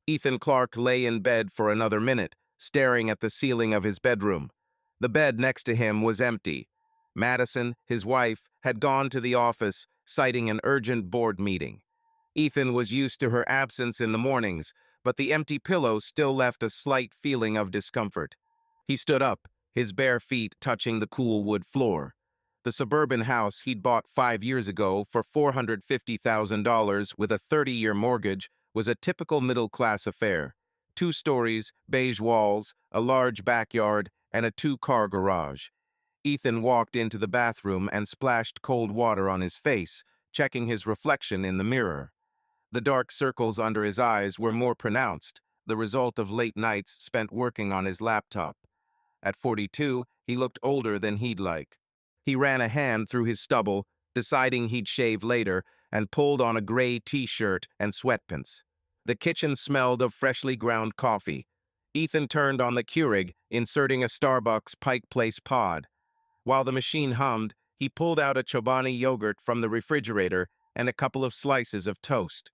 Ethan Clark lay in bed for another minute, staring at the ceiling of his bedroom. The bed next to him was empty. Madison, his wife, had gone to the office, citing an urgent board meeting. Ethan was used to her absence in the mornings, but the empty pillow still left a slight feeling of discomfort. He stood up, his bare feet touching the cool wood floor. The suburban house he'd bought 5 years ago for $450,000 with a 30-year mortgage was a typical middle-class affair. 2 stories, beige walls, a large backyard, and a 2-car garage. Ethan walked into the bathroom and splashed cold water on his face, checking his reflection in the mirror. The dark circles under his eyes were more pronounced, the result of late nights spent working on his laptop. At 42, he looked older than he'd like. He ran a hand through his stubble, deciding he'd shave later, and pulled on a gray t-shirt and sweatpants. The kitchen smelled of freshly ground coffee. Ethan turned on the Keurig, inserting a Starbucks Pike Place pod. While the machine hummed, he pulled out a Chobani yogurt from the refrigerator and a couple of slices of toast.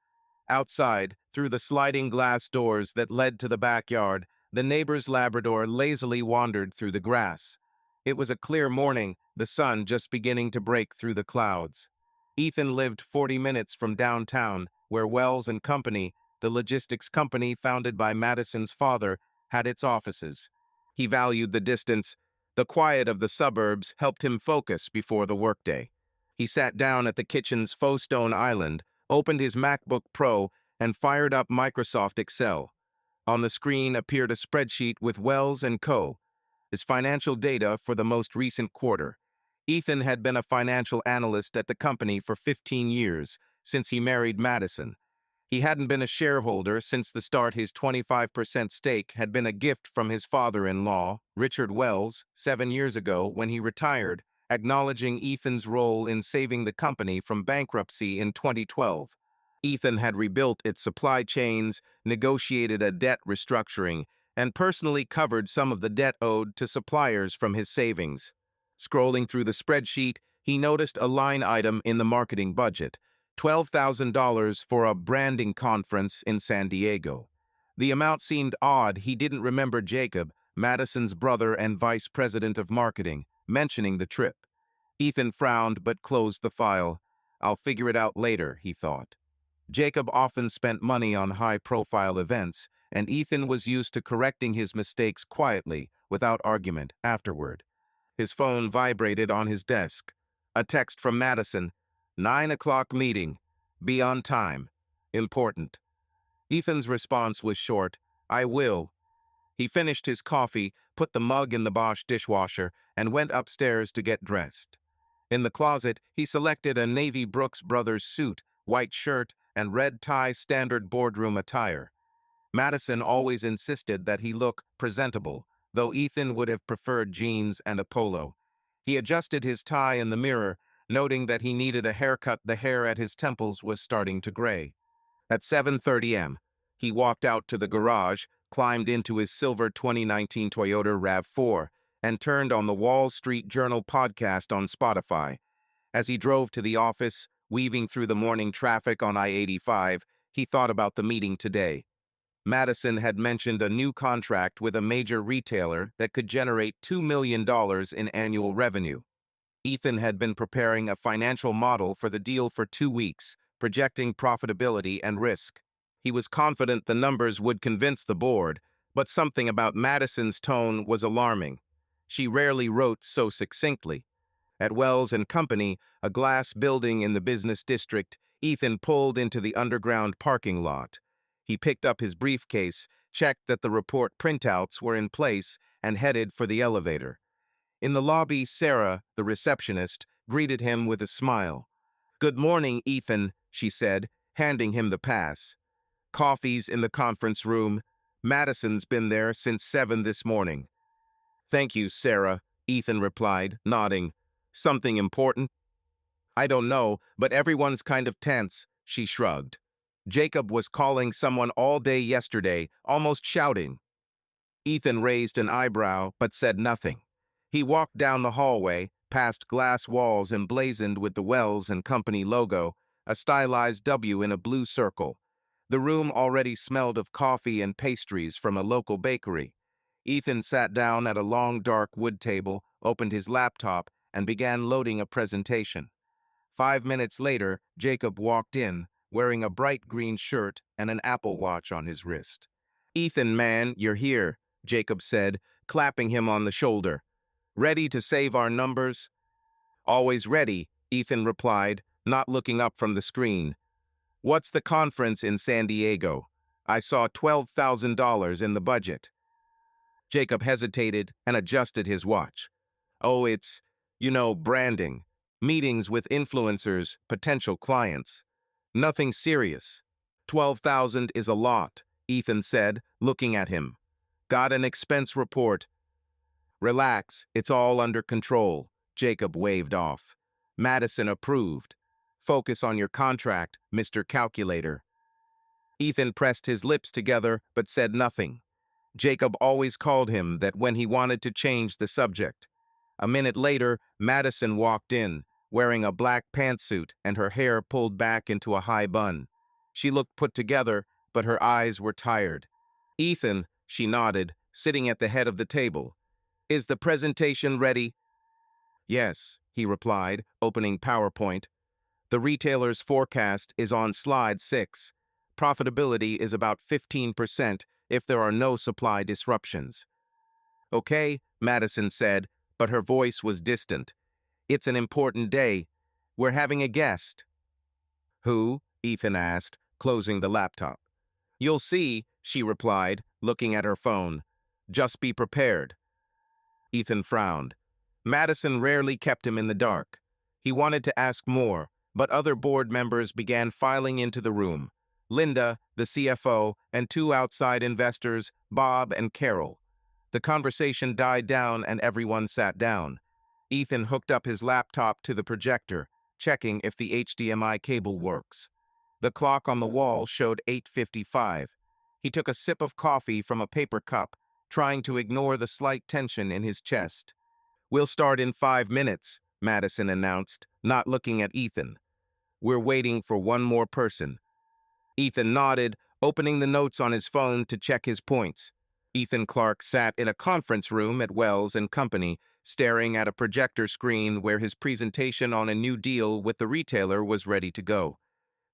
Outside, through the sliding glass doors that led to the backyard, the neighbor's Labrador lazily wandered through the grass. It was a clear morning, the sun just beginning to break through the clouds. Ethan lived 40 minutes from downtown, where Wells and Company, the logistics company founded by Madison's father, had its offices. He valued the distance. The quiet of the suburbs helped him focus before the workday. He sat down at the kitchen's faux stone island, opened his MacBook Pro, and fired up Microsoft Excel. On the screen appeared a spreadsheet with Wells & Co., his financial data for the most recent quarter. Ethan had been a financial analyst at the company for 15 years, since he married Madison. He hadn't been a shareholder since the start. His 25% stake had been a gift from his father-in-law, Richard Wells, 7 years ago when he retired, acknowledging Ethan's role in saving the company from bankruptcy in 2012. Ethan had rebuilt its supply chains, negotiated a debt restructuring, and personally covered some of the debt owed to suppliers from his savings. Scrolling through the spreadsheet, he noticed a line item in the marketing budget, $12,000 for a branding conference in San Diego. The amount seemed odd. He didn't remember Jacob, Madison's brother and vice president of marketing, mentioning the trip. Ethan frowned but closed the file. I'll figure it out later, he thought. Jacob often spent money on high-profile events, and Ethan was used to correcting his mistakes quietly, without argument, afterward. His phone vibrated on his desk. A text from Madison. 9 o'clock meeting. Be on time. Important. Ethan's response was short. I will. He finished his coffee, put the mug in the Bosch dishwasher, and went upstairs to get dressed. In the closet, he selected a navy Brooks Brothers suit, white shirt, and red tie standard boardroom attire. Madison always insisted that he look presentable, though Ethan would have preferred jeans and a polo. He adjusted his tie in the mirror, noting that he needed a haircut. The hair at his temples was starting to gray. At 7:30 a.m., he walked out to the garage, climbed into his silver 2019 Toyota RAV4, and turned on the Wall Street Journal podcast on Spotify. As he drove to the office, weaving through the morning traffic on I-85, he thought about the meeting today. Madison had mentioned a new contract with a major retailer that could generate $2 million in annual revenue. Ethan had been preparing a financial model for the deal for 2 weeks, projecting profitability and risk. He was confident the numbers would convince the board, but something about Madison's tone was alarming. She rarely wrote so succinctly. At Wells and Company, a glass building in the business district, Ethan pulled into the underground parking lot. He picked up his briefcase, checked that the report printouts were in place, and headed for the elevator. In the lobby, Sarah, the receptionist, greeted him with a smile. Good morning, Ethan, she said, handing him the pass. Coffee's in the conference room. Madison's been there since 7 this morning. Thank you, Sarah, Ethan replied, nodding. Something important? I don't know, but everyone's kind of tense, she shrugged. Jacob was calling someone all day yesterday, almost shouting. Ethan raised an eyebrow, but said nothing. He walked down the hallway, past glass walls emblazoned with the Wells and Company logo, a stylized W in a blue circle. The room already smelled of coffee and pastries from a local bakery. Ethan sat down at a long dark wood table, opened his laptop, and began loading a presentation. 5 minutes later, Jacob walked in, wearing a bright green shirt and an Apple Watch on his wrist. "Ethan, man, you're here," Jacob said, clapping him on the shoulder. "Ready to save our numbers?" "Always ready," Ethan replied, not looking up from the screen. "What's the conference in San Diego? I saw $12,000 in the budget." Jacob hesitated and adjusted his watch. "Oh, it's, branding. Meetings with influencers, potential clients. Nothing serious." "12,000 is a lot," Ethan said, looking at him. "Got an expense report." "Relax, it's all under control," Jacob waved off. "Madison approved. Focus on your contract, Mr. Calculator." Ethan pressed his lips together but said nothing. Jacob always called him that when he wanted to change the subject. A minute later, Madison walked in, wearing a black pantsuit and her hair pulled back into a high bun. She looked put together, but her eyes were tired. "Ethan," she nodded, sitting at the head of the table. "Is the presentation ready?" "Yes," he replied, opening PowerPoint. "The retailer's forecast is on slide 6. Profitability is about 15% if there are no supply disruptions." "Okay," Madison said, but her voice was distant. "It's an important day. We're having a guest." "Who?" Ethan asked, closing the laptop. "You'll see," she replied, looking at her phone. "Just be prepared." Ethan frowned. Madison rarely kept him in the dark. He wanted to ask more, but other board members began filing into the room. Linda, the CFO, and two outside investors, Bob and Carol. The conversation died down and everyone sat down. Ethan hooked up his laptop to the projector, checking if the HDMI cable works. The clock on the wall showed 8:55. He took a sip of coffee from a paper cup, trying to ignore the slight tension in his chest. "We'll start in 5 minutes," Madison announced, not looking at Ethan. "We're waiting for one more person." Ethan nodded, opening the notes on his phone to check his points. Ethan Clark sat in a conference room at Wells and Company, staring at a projector screen where his presentation on a new deal with the retailer was ready to go.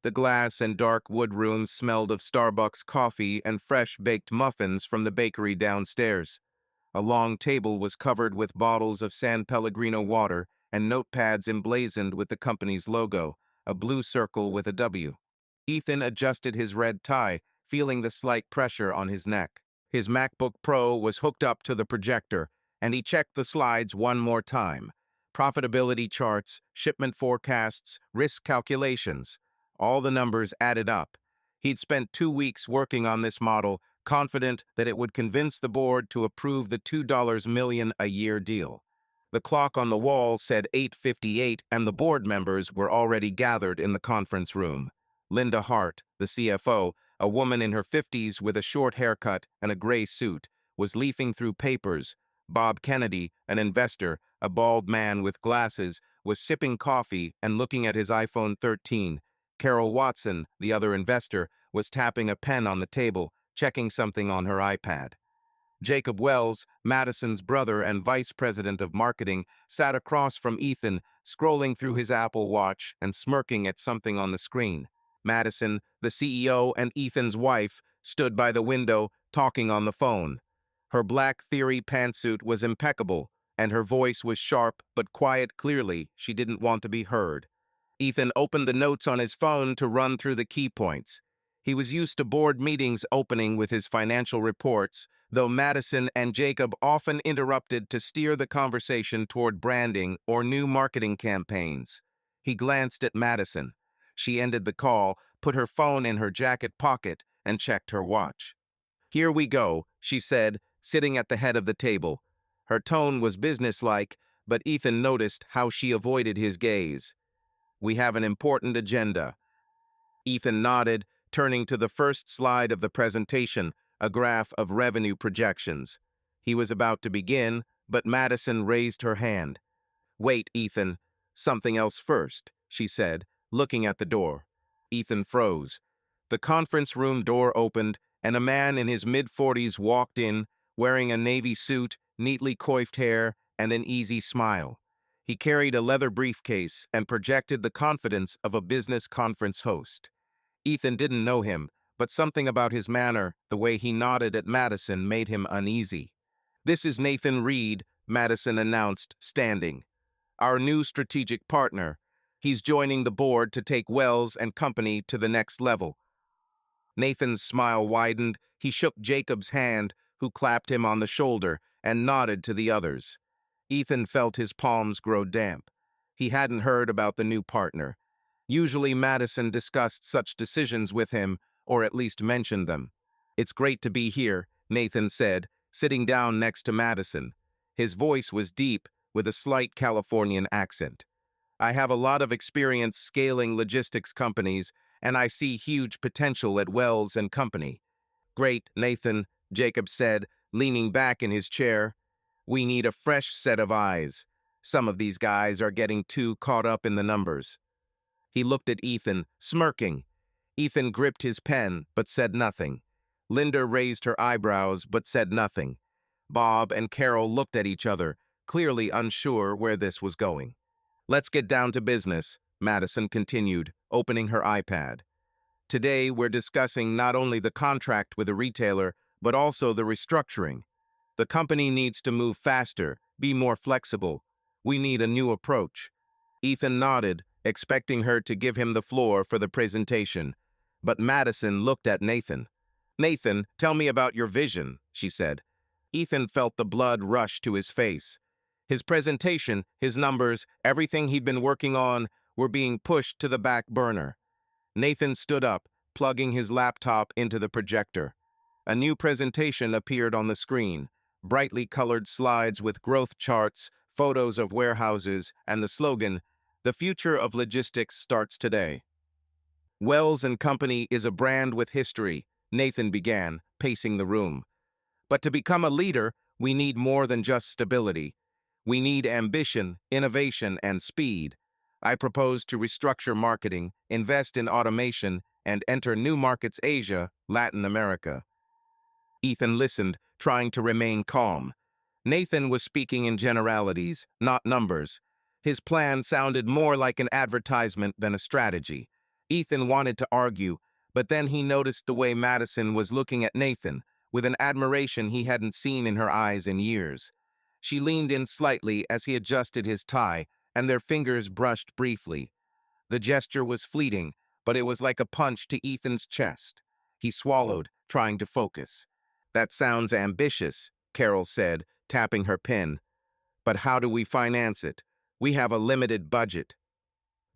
The glass and dark wood room smelled of Starbucks coffee and fresh baked muffins from the bakery downstairs. A long table was covered with bottles of San Pellegrino water and notepads emblazoned with the company's logo, a blue circle with a W. Ethan adjusted his red tie, feeling the slight pressure on his neck. His MacBook Pro was hooked up to the projector, and he checked the slides one more time. Profitability charts, shipment forecasts, risk calculations. All the numbers added up. He'd spent 2 weeks working on this model, confident that it would convince the board to approve the $2 million a year deal. The clock on the wall said 8:58, and the board members were already gathered in the conference room. Linda Hart, the CFO, a woman in her 50s with a short haircut and a gray suit, was leafing through papers. Bob Kennedy, an investor, a bald man with glasses, was sipping coffee and looking at his iPhone 13. Carol Watson, the other investor, was tapping a pen on the table, checking something on her iPad. Jacob Wells, Madison's brother and vice president of marketing, sat across from Ethan, scrolling through his Apple Watch and smirking at something on the screen. Madison, the CEO, and Ethan's wife stood by the window, talking on the phone. Her black theory pantsuit was impeccable, and her voice was sharp but quiet clearly. She didn't want to be heard. Ethan opened the notes on his phone to run through the key points. He was used to board meetings opening with his financial reports, though Madison and Jacob often interrupted to steer the conversation toward branding or new marketing campaigns. He glanced at Madison. She ended the call, put her phone in her jacket pocket, and checked her watch. "Here we go," she said, sitting at the head of the table. Her tone was businesslike, but Ethan noticed how she avoided his gaze. "We have an important agenda." Ethan nodded, turning to the first slide of the presentation, a graph of revenue projections. He was about to begin, but Madison raised her hand. "Wait, Ethan. Something else first," she said, looking at the door. Ethan froze. The conference room door opened, and a man in his mid-40s walked in, wearing a navy suit, neatly coiffed hair, and an easy smile. He carried a leather briefcase and projected the confidence of a business conference host. Ethan didn't know him, but something about his manner, the way he nodded at Madison, made him uneasy. "This is Nathan Reed," Madison announced, standing. "Our new strategic partner. He's joining the board to take Wells and Company to the next level." Nathan's smile widened. He shook Jacob's hand, who clapped him on the shoulder, and nodded to the others. Ethan felt his palms grow damp. He hadn't heard about the new partner. Usually Madison discussed such decisions with him, or at least mentioned them. "It's great to be here," Nathan said, sitting down next to Madison. His voice was deep, with a slight Californian accent. "I have a lot of experience scaling logistics companies, and I see huge potential at Wells and Company." "Great, Nathan," Jacob said, leaning back in his chair. "We need a fresh set of eyes. Some of these guys are getting too caught up in the numbers." He looked at Ethan, smirking. Ethan gripped his pen, but said nothing. Linda raised her eyebrows, but said nothing. Bob and Carol looked at each other, clearly unsure where this was going. "Let's get down to business," Madison continued, opening her iPad. "Today, we're discussing not only the contract with the retailer, but also the restructuring. The company needs to move faster, be more flexible. We need a new approach." Ethan nodded, expecting her to give him the floor for the presentation. But Madison looked at Nathan. "Nathan, tell me about your vision," she said. Ethan felt the blood rush to his face. His presentation, his numbers, everything he'd been working on were being pushed to the back burner. Nathan stood up, plugging his laptop into the projector. A new presentation appeared on the screen, brightly colored slides with growth charts, photos of warehouses, and the slogan, "The future of logistics starts today." "Wells and Company is a brand with history," Nathan began, pacing the room. "But to become a leader, we need more than just stability. We need ambition, innovation, and speed. I propose to restructure marketing, invest in automation, and enter new markets: Asia, Latin America." Ethan listened, trying to remain calm. Nathan was speaking in generalities, not numbers. His plan sounded more like an advertisement than a strategy. Ethan wanted to argue, but then he noticed the way Madison was looking at Nathan, with an admiration he hadn't seen in her eyes in years. She leaned in slightly as he adjusted his tie, and their fingers brushed briefly. The gesture was fleeting, but it was like a punch to Ethan's chest. He swallowed, trying to focus. "That sounds ambitious," Carol said, tapping her pen. "But how do we finance it? We have a limited budget."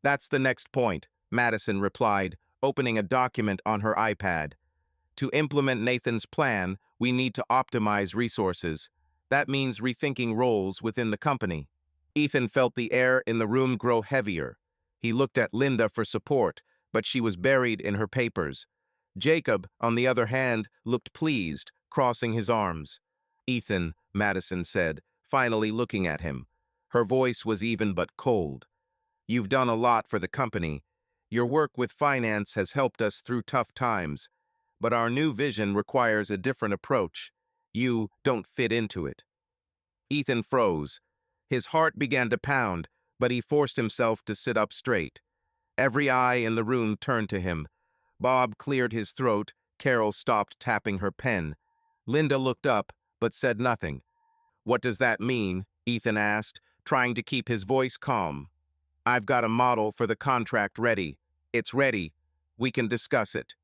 "That's the next point," Madison replied, opening a document on her iPad. "To implement Nathan's plan, we need to optimize resources. That means rethinking roles within the company." Ethan felt the air in the room grow heavier. He looked at Linda for support, but she was buried in her papers. Jacob, on the other hand, looked pleased, crossing his arms. "Ethan," Madison said, finally looking at him. Her voice was even but cold. "You've done a lot for the company. Your work with finance has helped us through tough times. But our new vision requires a different approach. You don't fit into it." Ethan froze. His heart began to pound, but he forced himself to sit up straight. Every eye in the room turned to him. Bob cleared his throat. Carol stopped tapping her pen. Linda looked up, but said nothing. "What does that mean?" Ethan asked, trying to keep his voice calm. "I've got a model for the contract ready. It's ready. We can discuss it."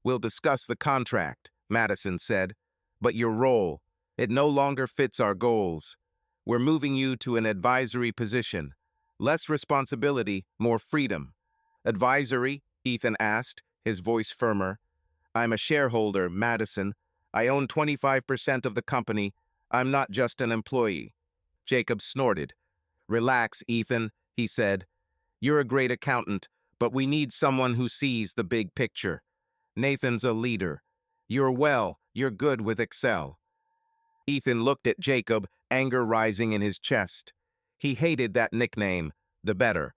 "We'll discuss the contract," Madison said. "But your role, it no longer fits our goals. We're moving you to an advisory position. Less responsibility, more freedom." "Advisory?" Ethan asked, his voice firmer. "I'm a shareholder, Madison. I own 25% of the company. I'm not just an employee." Jacob snorted. "Relax, Ethan," he said. "You're a great accountant, but we need someone who sees the big picture. Nathan's a leader. You're good with Excel." Ethan looked at Jacob, anger rising in his chest. He hated that nickname, the better.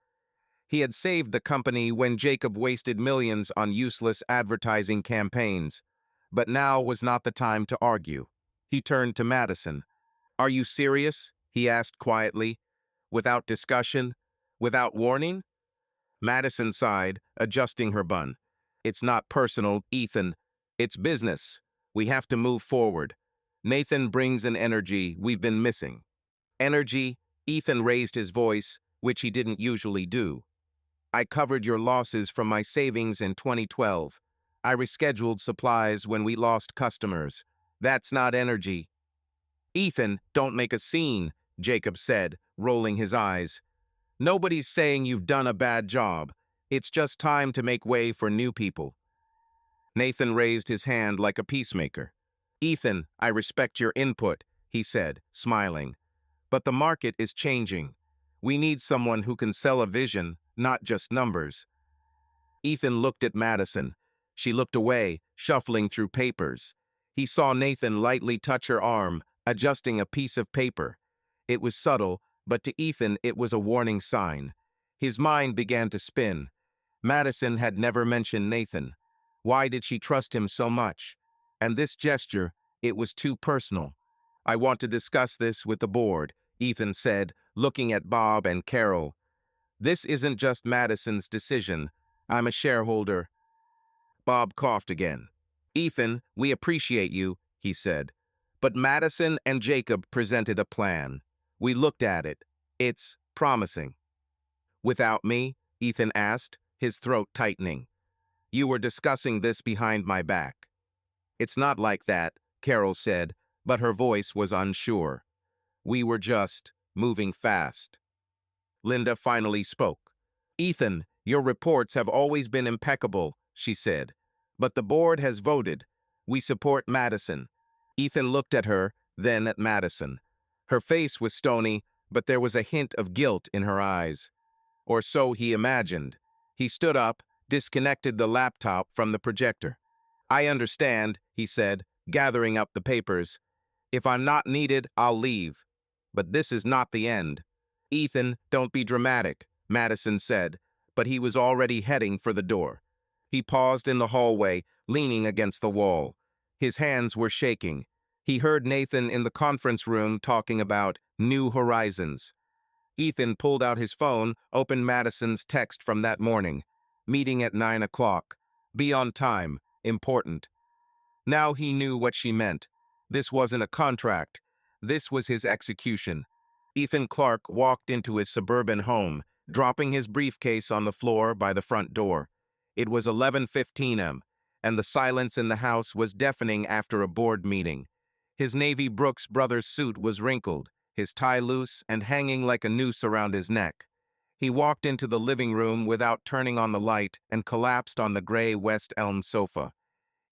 He had saved the company when Jacob wasted millions on useless advertising campaigns. But now was not the time to argue. He turned to Madison. "Are you serious?" he asked quietly. "Without discussion? Without warning?" Madison sighed, adjusting her bun. "It's not personal, Ethan. It's business. We have to move forward. Nathan brings an energy we've been missing." "Energy?" Ethan raised his voice, which he didn't usually do. "I covered your losses from my savings in 2012. I rescheduled supplies when we lost customers. That's not energy." "Ethan, don't make a scene," Jacob said, rolling his eyes. "Nobody's saying you've done a bad job. It's just time to make way for new people." Nathan raised his hand like a peacemaker. "Ethan, I respect your input," he said, smiling. "But the market is changing. We need someone who can sell a vision, not just numbers." Ethan looked at Madison. She looked away, shuffling through papers. He saw Nathan lightly touch her arm, adjusting a piece of paper. It was subtle, but to Ethan it was a warning sign. His mind began to spin. Madison had never mentioned Nathan. Why did she trust him so much? And this gesture, it was too personal. "I want to discuss this with the board," Ethan said, looking at Bob and Carol. "This isn't just Madison's decision. I'm a shareholder." Bob coughed again. "Ethan, we appreciate you," he said. "But Madison and Jacob presented a plan. We looked at it. It's promising." "Without me?" Ethan asked, his throat tightening. "You were discussing this behind my back." "It's not like that," Carol said, but her voice was unsure. "We were just moving fast." Linda finally spoke. "Ethan, your reports have always been impeccable," she said. "But the board has voted. We support Madison." Ethan looked at her, then at Madison. Her face was stony, but there was a hint of guilt in her eyes. Or so he imagined. He stood up, disconnected the laptop from the projector. "I understand," he said, gathering up the papers. "If I'm not needed, I'll leave. But this is not the end." "Ethan, don't be dramatic," Madison said, but he was already heading for the door. He paused in the hallway, leaning against the wall. His hands were shaking. He heard Nathan in the conference room talking about new horizons. Ethan pulled out his phone, opened Madison's text from that morning. "Meeting at 9 o'clock. Be on time. Important." Now he knew what she meant. This wasn't a contract. This was his execution. Ethan Clark walked into his suburban home, dropping his briefcase on the floor by the front door. It was 11:15 a.m., and the silence in the house was deafening after a board meeting. His Navy Brooks Brothers suit was wrinkled, his tie loose and hanging like a noose around his neck. He walked into the living room without turning on the light and collapsed on the gray West Elm sofa.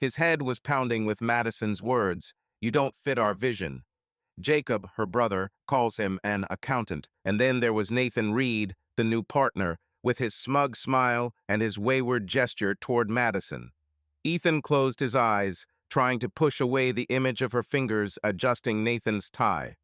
His head was pounding with Madison's words, "You don't fit our vision." Jacob, her brother, calls him an accountant. And then there was Nathan Reed, the new partner, with his smug smile and his wayward gesture toward Madison. Ethan closed his eyes, trying to push away the image of her fingers adjusting Nathan's tie.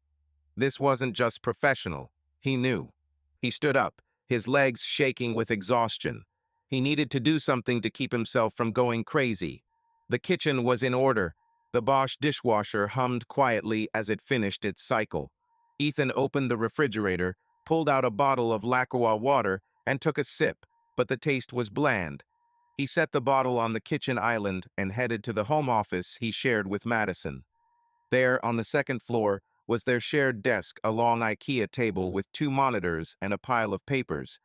This wasn't just professional. He knew. He stood up, his legs shaking with exhaustion. He needed to do something to keep himself from going crazy. The kitchen was in order. The Bosch dishwasher hummed quietly as it finished its cycle. Ethan opened the refrigerator, pulled out a bottle of Lacroix water, and took a sip, but the taste was bland. He set the bottle on the kitchen island and headed to the home office he shared with Madison. There, on the second floor, was their shared desk, a long IKEA table with 2 monitors and a pile of papers.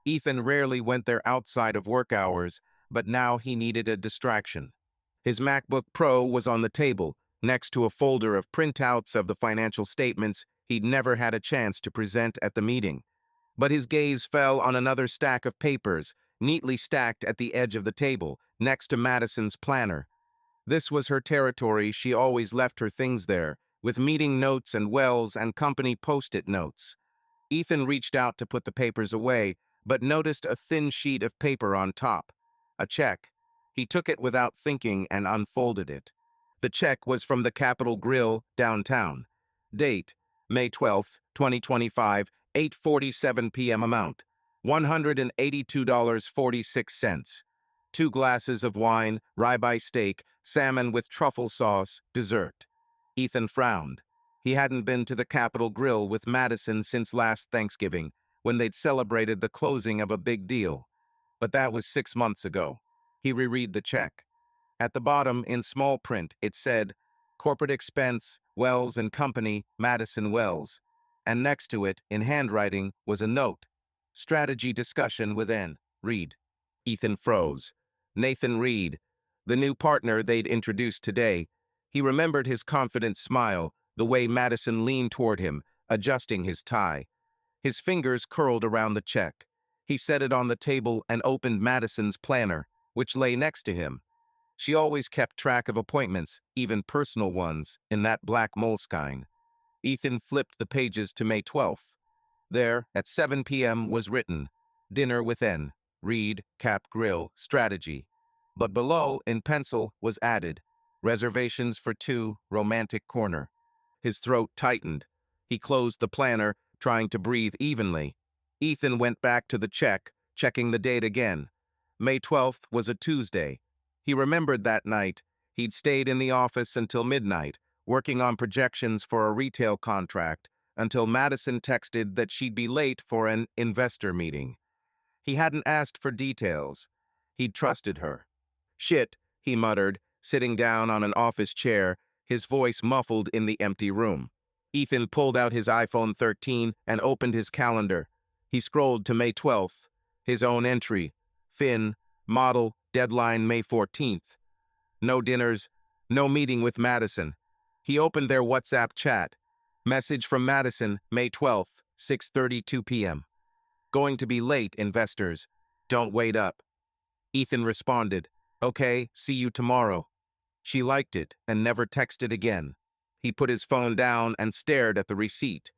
Ethan rarely went there outside of work hours, but now he needed a distraction. His MacBook Pro was on the table, next to a folder of printouts of the financial statements he'd never had a chance to present at the meeting. But his gaze fell on another stack of papers, neatly stacked at the edge of the table, next to Madison's planner. This was her territory. She always left her things there, with meeting notes and wells and company post-it notes. Ethan reached out to put the papers away, but noticed a thin sheet of paper on top. A check. He took it without thinking and unfolded it. The check was from the Capitol Grill, downtown. Date, May 12, 2025, 8:47 p.m. Amount, $182.46. 2 glasses of wine, ribeye steak, salmon with truffle sauce, dessert. Ethan frowned. He hadn't been to the Capitol Grill with Madison since last Thanksgiving, when they'd celebrated the closing of a big deal. But that was 6 months ago. He reread the check. At the bottom, in small print, it said, Corporate expense, Wells and Company, Madison Wells. And next to it, in handwriting, was a note. Strategy discussion with N. Reed. Ethan froze. Nathan Reed, the new partner they'd introduced today. He remembered his confident smile, the way Madison leaned toward him, adjusting his tie. His fingers curled around the check. He set it on the table and opened Madison's planner, which lay next to him. She always kept track of appointments, even personal ones, in that black moleskine. Ethan flipped the pages to May 12th. There, at 7 p.m., was written, Dinner with N. Reed, Cap Grill, Strategy. But below, in pencil, was added, Reservations for 2, Romantic Corner. His throat tightened. He closed the planner, trying to breathe evenly. Ethan went back to the check, checking the date again. May 12th was a Tuesday. He remembered that night. He'd stayed in the office until midnight, working on projections for a retail contract, until Madison texted that she'd be late for an investor meeting. He hadn't asked for details. He'd trusted her. Shit, he muttered, sitting down on an office chair, his voice muffled in the empty room. Ethan pulled out his iPhone 13 and opened his calendar. He scrolled to May 12th. His own entry. Finn, model, deadline May 14th. No dinners, no meeting with Madison. He opened their WhatsApp chat. Message from Madison, May 12th, 6:32 p.m. Going to be late, investors. Don't wait up. Ethan responded, Okay, see you tomorrow. She liked it and never texted again. He put his phone down and stared at the receipt.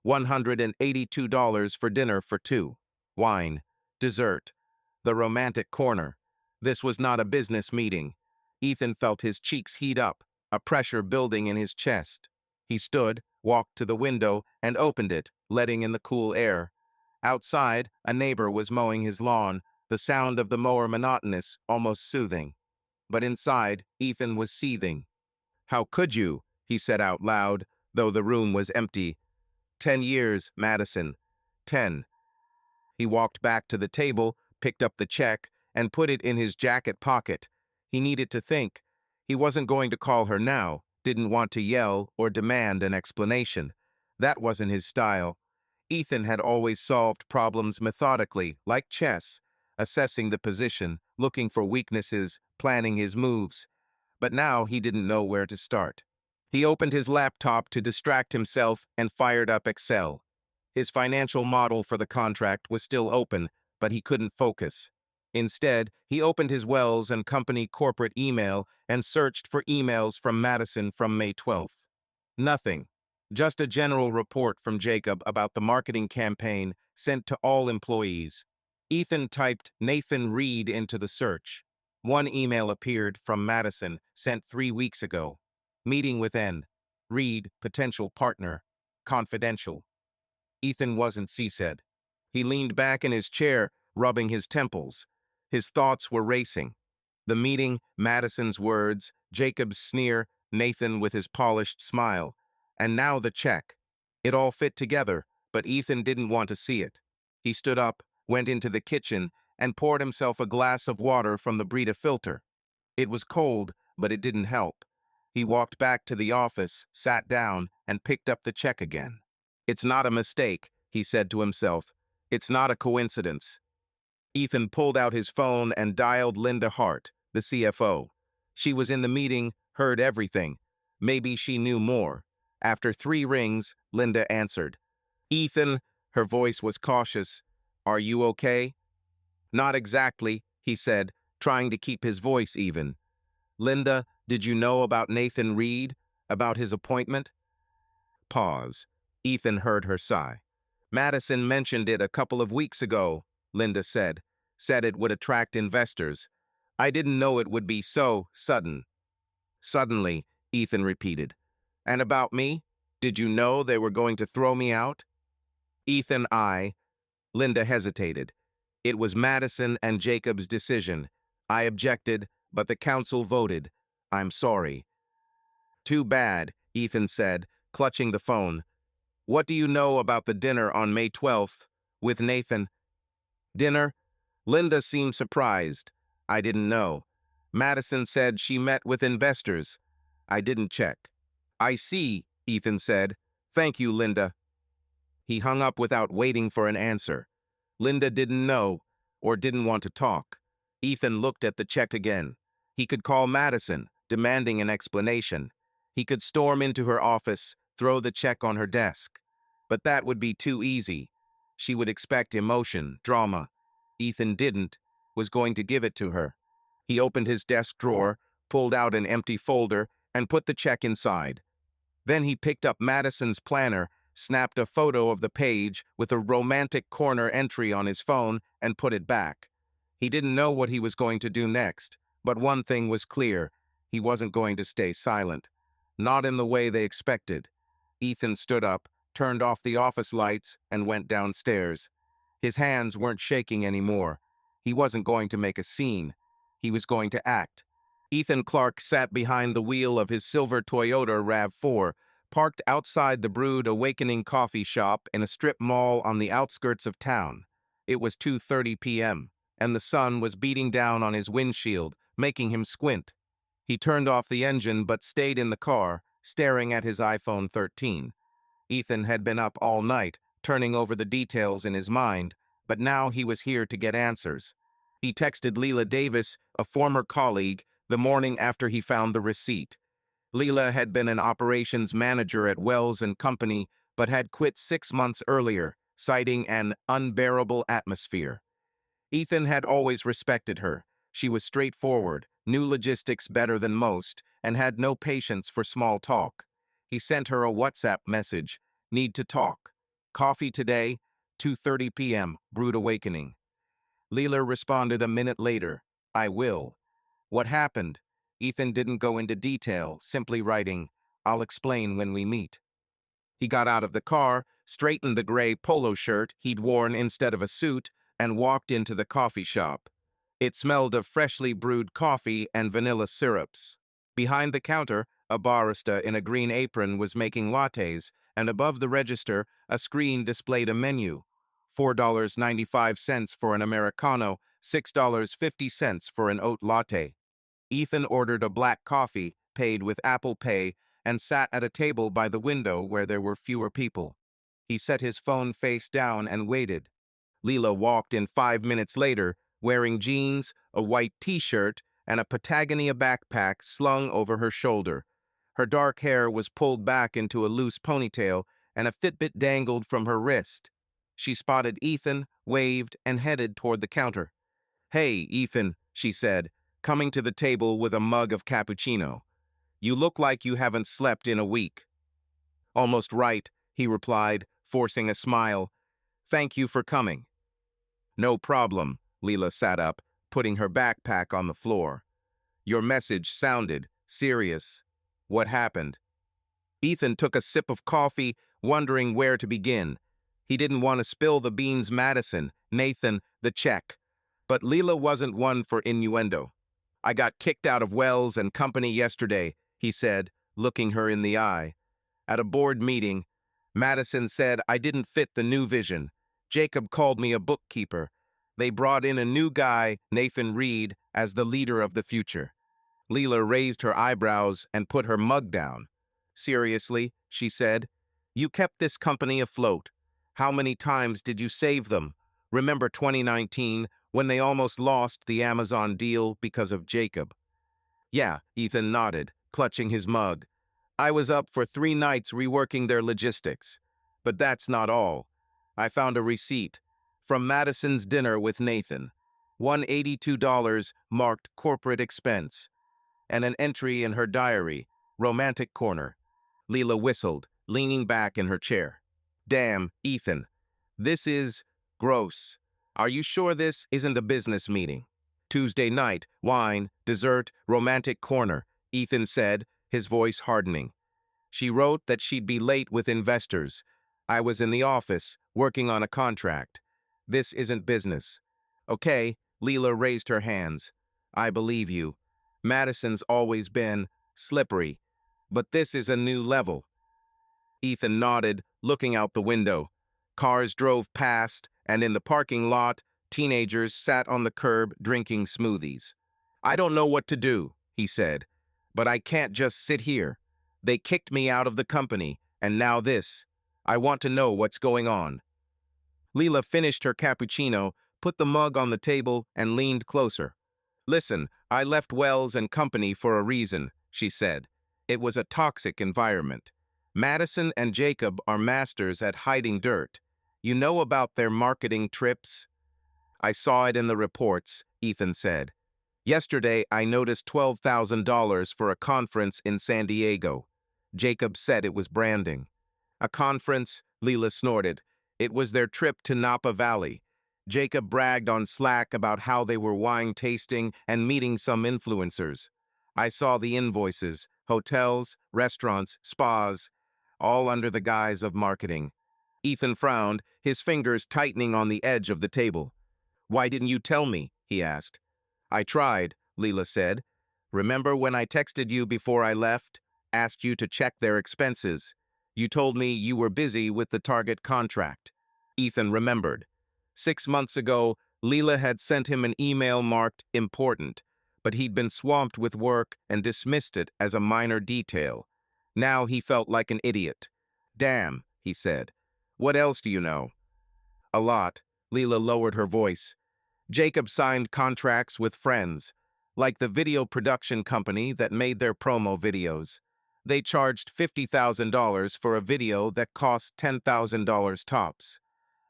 $182 for dinner for 2. Wine. Dessert. The romantic corner. This was not a business meeting. Ethan felt his cheeks heat up, a pressure building in his chest. He stood, walked to the window, and opened it, letting in the cool air. Outside, a neighbor was mowing his lawn, the sound of the mower monotonous, almost soothing. But inside, Ethan was seething. How could you? He said out loud, though the room was empty. 10 years, Madison. 10. He walked back to the table, picked up the check, and put it in his jacket pocket. He needed to think. He wasn't going to call her now, didn't want to yell or demand an explanation. That wasn't his style. Ethan had always solved problems methodically, like chess, assessing the position, looking for weaknesses, planning his moves. But now he didn't know where to start. He opened his laptop to distract himself and fired up Excel. His financial model for the contract was still open, but he couldn't focus. Instead, he opened his Wells and Company corporate email and searched for emails from Madison from May 12th. Nothing. Just a general report from Jacob about the marketing campaign sent to all employees. Ethan typed Nathan Reed into the search. One email appeared from Madison, sent 3 weeks ago. Meeting with N. Reed, potential partner. Confidential. Ethan wasn't said. He leaned back in his chair, rubbing his temples. His thoughts were racing. The meeting, Madison's words, Jacob's sneer, Nathan with his polished smile. And now the check. It all fit together, but Ethan didn't want to see it. He stood up, went into the kitchen, and poured himself a glass of water from the Brita filter. It was cold, but it didn't help. He walked back to the office, sat down, and picked up the check again. It's not a mistake, he said to himself. It's not a coincidence. Ethan pulled out his phone and dialed Linda Hart, the CFO. She was in the meeting, heard everything. Maybe she knew more. After 3 rings, Linda answered. Ethan, her voice was cautious. Are you okay? Not exactly, he said, trying to keep his voice even. Linda, did you know about Nathan Reed? About his appointment? Pause. Ethan heard her sigh. Madison mentioned it a couple of weeks ago, Linda said. Said it would attract investors. I didn't know it would be so sudden. Suddenly, Ethan repeated. And about me? Did you know they were going to throw me out? Ethan, Linda hesitated. It was Madison and Jacob's decision. I objected, but the council voted. I'm sorry. Too bad, Ethan said, clutching the phone. What do you know about the dinner on May 12th with Nathan? Dinner? Linda seemed surprised. I didn't know. Madison said she met with investors. I didn't check. I see, Ethan said. Thank you, Linda. He hung up without waiting for an answer. Linda didn't know, or didn't want to talk. Ethan looked at the check again. He could call Madison, demanding an explanation. He could storm into her office, throw the check on her desk. But that would be too easy. She would expect emotion, drama. Ethan didn't, was going to give it to her. He opened his desk drawer, pulled out an empty folder, and put the check inside. Then he picked up Madison's planner, snapped a photo of the page with a romantic corner entry on his phone, and put it back. He didn't know what he was going to do next, but one thing was clear. He wasn't going to stay silent. Not in the way they expected. Ethan stood up, turned off the office lights, and went downstairs. His hands weren't shaking anymore. He wasn't going to make a scene. He was going to act. Ethan Clark sat behind the wheel of his silver Toyota RAV4, parked outside the Brood Awakening coffee shop in a strip mall on the outskirts of town. It was 2:30 p.m., and the sun was beating down on his windshield, making him squint. He turned off the engine but stayed in the car, staring at his iPhone 13. Ethan had been up all night, turning over the details in his mind, but now he was here to get answers. He texted Leela Davis, a former colleague, the morning after he found the receipt. Leela had been an operations manager at Wells and Company, but had quit 6 months earlier, citing an unbearable atmosphere. Ethan had always respected her. She was straightforward, knew logistics better than most, and had no patience for small talk. He sent her a WhatsApp message. Need to talk. Coffee today, 2:30 p.m., Brood Awakening. Leela responded a minute later. I will. What happened? Ethan didn't go into detail, simply writing, I'll explain when we meet. He got out of the car, straightened the gray polo shirt he'd worn instead of a suit, and walked into the coffee shop. It smelled of freshly brewed coffee and vanilla syrups. Behind the counter, a barista in a green apron was making lattes, and above the register, a screen displayed a menu. $4.95 for an Americano, $6.50 for an oat latte. Ethan ordered a black coffee, paid with Apple Pay, and sat at a table by the window where there were fewer people. He set his phone face down and waited. Leela walked in 5 minutes later, wearing jeans, a white t-shirt, and a Patagonia backpack slung over her shoulder. Her dark hair was pulled back into a loose ponytail, and a Fitbit dangled from her wrist. She spotted Ethan, waved, and headed toward the counter. Hey, Ethan, she said, coming to the table with a mug of cappuccino. You look like you haven't slept in a week. Almost right, he replied, forcing a smile. Thank you for coming. No problem, Leela sat up, putting her backpack on the floor. Your message sounded serious. What happened? Ethan took a sip of coffee, wondering where to begin. He didn't want to spill the beans Madison, Nathan, the check. But Leela wasn't one for innuendo. I got kicked out of Wells and Company yesterday, he said, looking her in the eye. At a board meeting, Madison said I didn't fit the new vision. Jacob called me a bookkeeper. They brought in a new guy, Nathan Reed, as the leader of the future. Leela raised her eyebrows and put her mug down. Seriously, she said, you kept this company afloat. How many times did you save them? Remember 2019, when they almost lost the Amazon deal because of Jacob? Yeah, Ethan nodded, clutching his mug. I was up for 3 nights reworking their logistics. But that's not all. I found a receipt from Madison's dinner with Nathan. $182 marked corporate expense. And an entry in her diary, romantic corner. Leela whistled, leaning back in her chair. Damn, Ethan. This is gross. Are you sure this isn't a business meeting? Tuesday night, wine, dessert, romantic corner, Ethan said, his voice hardening. She wrote that she'd be late with investors. I was in the office, working on a contract. This isn't business. Okay, Leela raised her hands. I believe you. Madison's always been slippery, but this is a new level. Ethan nodded, looking out the window. Cars drove past, and in the parking lot, teenagers sat on the curb drinking smoothies. I don't know what to do, he said, but I can't just sit here. They kicked me out of the company, and now this. I want to know what's going on. Leela finished her cappuccino, put the mug on the table, and leaned closer. Listen, I left Wells and Company for a reason, she said. It was a toxic environment. Madison and Jacob are masters at hiding dirt. You know about their marketing trips? I saw it in the reports, Ethan said. Yesterday, I noticed $12,000 for a conference in San Diego. Jacob said it was branding. A conference? Leela snorted. It was their trip to Napa Valley. Jacob bragged on Slack about how they were wine tasting and meeting some influencers. I saw the invoices, hotels, restaurants, spas, all under the guise of marketing. Ethan frowned, his fingers tightening on the edge of the table. Why didn't you tell me? He asked. I tried, Leela said. Remember when I texted you before I left? Asked you to check their expenses. You told me you were busy with the Target contract. Ethan remembered. 6 months ago, Leela had sent him an email marked important, but he'd been swamped with work and dismissed it as a minor detail. Now he felt like an idiot. Damn, he said. What else do you know? A lot. Leela lowered her voice. Jacob signed contracts with friends, like the video production company that made their promo videos. They charged $50,000 for a video that cost $10,000 tops.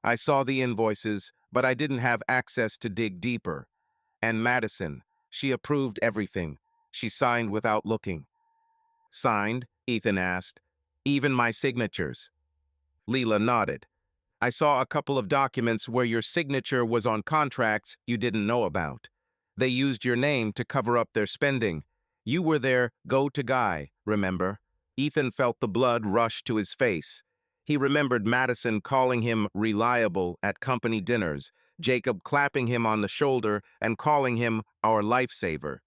I saw the invoices, but I didn't have access to dig deeper. And Madison, she approved everything. She signed without looking. Signed? Ethan asked. Even my signatures. Leela nodded. I saw a couple of documents where your signature was on contracts you didn't know about. They used your name to cover up their spending. You were their go-to guy, remember? Ethan felt the blood rush to his face. He remembered Madison calling him reliable at company dinners, Jacob clapping him on the shoulder and calling him our lifesaver.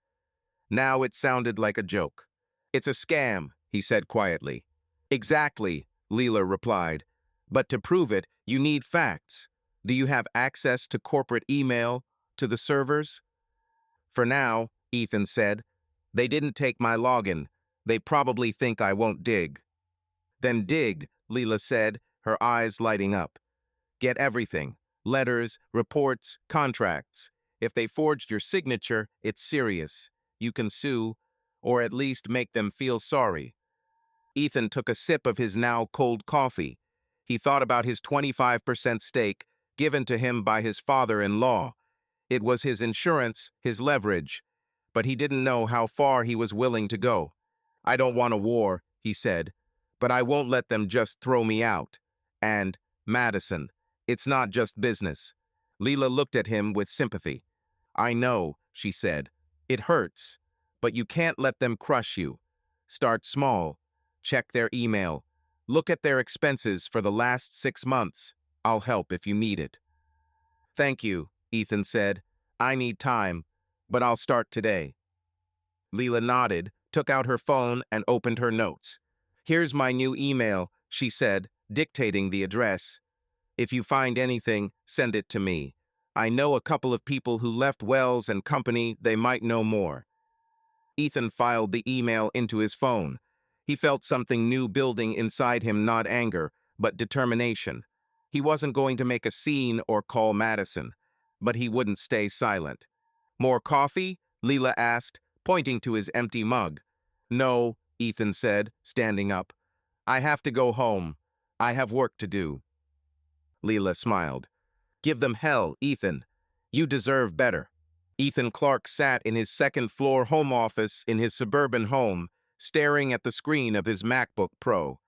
Now it sounded like a joke. It's a scam, he said quietly. Exactly, Leela replied. But to prove it, you need facts. Do you have access to corporate email, to the servers? For now, Ethan said. They didn't take my login. They probably think I won't dig. Then dig, Leela said, her eyes lighting up. Get everything. Letters, reports, contracts. If they forged your signature, it's serious. You can sue, or at least make them feel sorry. Ethan took a sip of his now cold coffee. He thought about his 25% stake given to him by his father-in-law. It was his insurance, his leverage, but he didn't know how far he was willing to go. I don't want a war, he said, but I won't let them just throw me out. And, Madison, it's not just business. Leela looked at him with sympathy. I know, she said. It hurts, but you can't let them crush you. Start small. Check their email. Look at their expenses for the last 6 months. I'll help if you need it. Thank you, Ethan said. I need time, but I'll start today. Leela nodded, took out her phone, and opened her notes. Here's my new email, she said, dictating the address. If you find anything, send it to me. I know a couple of people who left Wells and Company. They might know more. Ethan filed the email into his phone. He felt something new building inside him, not anger, but determination. He wasn't going to make a scene or call Madison, but he wouldn't stay silent. More coffee? Leela asked, pointing to his empty mug. No, Ethan said, standing up. I have to go home. I have work to do. Leela smiled. Give them hell, Ethan. You deserve better. Ethan Clark sat in his second-floor home office in his suburban home, staring at the screen of his MacBook Pro.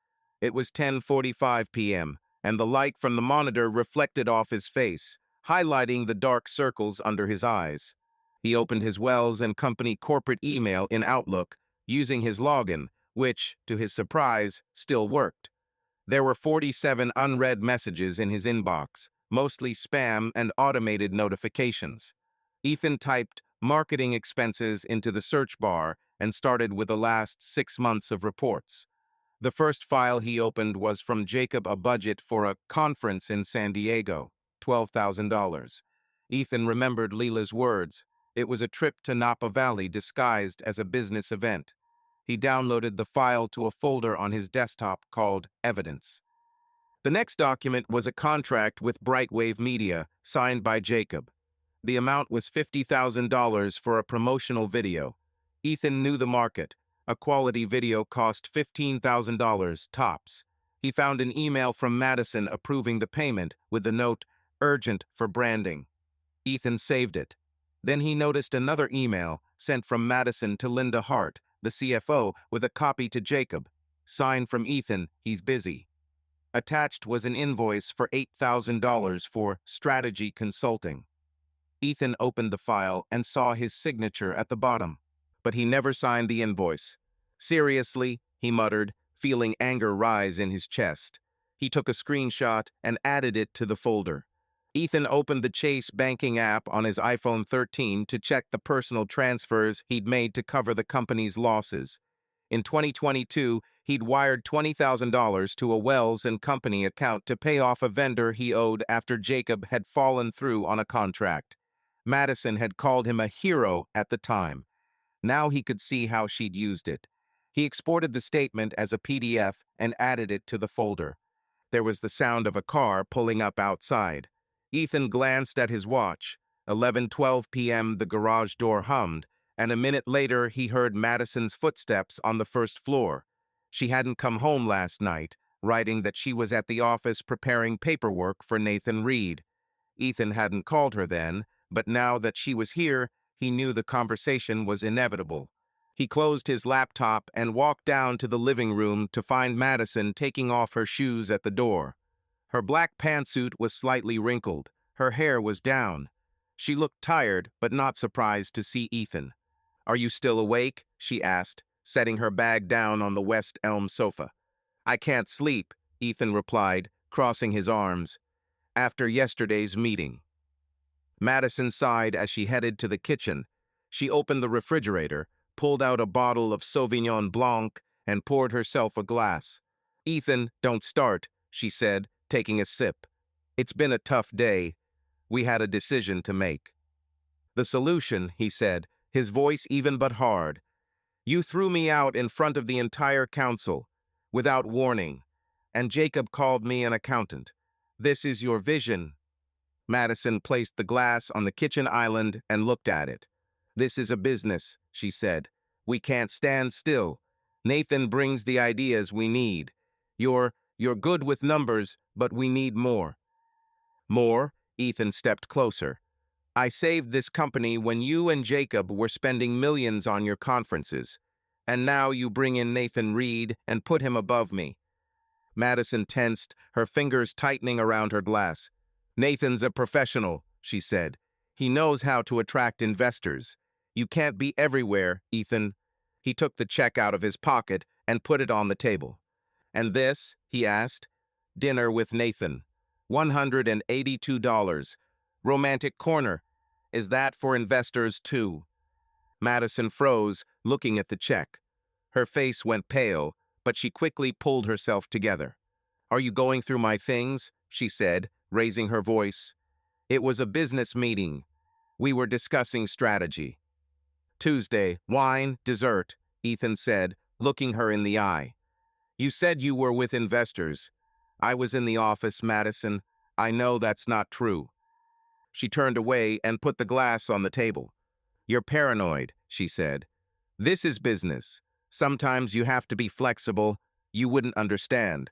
It was 10:45 p.m., and the light from the monitor reflected off his face, highlighting the dark circles under his eyes. He opened his Wells and Company corporate email in Outlook, using his login, which, to his surprise, still worked. There were 47 unread messages in his inbox, mostly spam and automated notifications. Ethan typed marketing expenses into the search bar and started with the last 6 months of reports. The first file he opened was from Jacob, a budget for a conference in San Diego, $12,000. Ethan remembered Leela's words. It was a trip to Napa Valley disguised as a business event. He downloaded the file to a folder on his desktop called Evidence. The next document was a contract with Brightwave Media, signed by Jacob. The amount was $50,000 for a promotional video. Ethan knew the market. A quality video cost $15,000 tops. He found an email from Madison approving the payment with the note, "Urgent for branding." Ethan saved it. Then he noticed another email sent from Madison to Linda Hart, the CFO, with a copy to Jacob. Signed from Ethan, "He's busy." Attached was an invoice for $8,000 for strategy consulting. Ethan opened the file and saw his signature at the bottom, but he never signed the invoice. "Seriously," he muttered, feeling anger rise in his chest. He took a screenshot and added it to the folder. Ethan opened the Chase banking app on his iPhone 13 to check the personal transfers he'd made to cover the company's losses. In 2022, he'd wired $20,000 to a Wells and Company account to pay off a vendor he owed after Jacob had fallen through on a contract. Madison had called him a hero at the time. Now he could see how she'd used it. He exported the statement as a PDF and added it to the folder. There was the sound of a car pulling up outside. Ethan glanced at his watch. 11:12 p.m. The garage door hummed, and a minute later he heard Madison's footsteps on the first floor. She hadn't come home last night, writing that she was at the office preparing paperwork for Nathan Reed. Ethan hadn't called her then, but now that she was here, he knew the conversation was inevitable. He closed his laptop and walked down to the living room to find Madison taking off her shoes at the door. Her black pantsuit was slightly wrinkled. Her hair was down. She looked tired, but not surprised to see Ethan. "Are you still awake?" she asked, setting her bag down on the West Elm sofa. "I can't sleep," Ethan replied, crossing his arms. "After yesterday's meeting." Madison sighed as she headed to the kitchen. She opened the refrigerator, pulled out a bottle of Sauvignon Blanc, and poured herself a glass. "Ethan, don't start," she said, taking a sip. "It's been a tough day. We had a decision to make." "The solution," he said, his voice even but hard. "You threw me out in front of the entire council, without warning, and Jacob called me an accountant. This is your vision." Madison placed the glass on the kitchen island and looked at it. "This is a business," she said. "We can't stand still. Nathan brings the ideas we need. You're good with numbers, but we need more." "More?" Ethan stepped closer. "I saved this company when you and Jacob were spending millions on your conferences. And now you bring in Nathan Reed and put him above me." Madison tensed, her fingers tightening around her glass. "Nathan's a professional," she said. "He knows how to attract investors. You can't be everywhere, Ethan." He took the check out of his pocket and put it on the table. "And this?" he asked. "Dinner with Nathan. $182. Romantic corner. Is that for investors too?" Madison froze, looking at the check. Her face went pale, but she quickly pulled herself together. "Are you going through my things?" she said, raising her voice. "It was a business meeting. We were discussing strategy." "Tuesday, wine, dessert," Ethan said, looking her in the eye. "You said you were with investors." "I was in the office, Madison. I know that's not true." She turned away and put the glass on the table. "You're paranoid," she said. "This is business. Sometimes you have to be flexible. You wouldn't understand."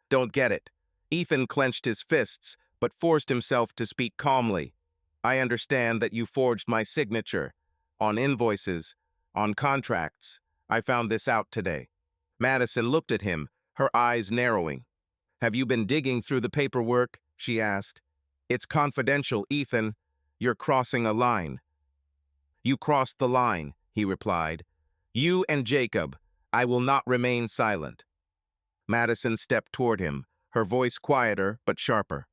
"Don't get it." Ethan clenched his fists, but forced himself to speak calmly. "I understand that you forged my signature. On invoices. On contracts. I found this out today." Madison looked at him, her eyes narrowing. "Have you been digging through the paperwork?" she asked. "It's confidential, Ethan. You're crossing a line." "You crossed the line," he replied. "You and Jacob. I will not remain silent." Madison stepped toward him, her voice quieter but sharper.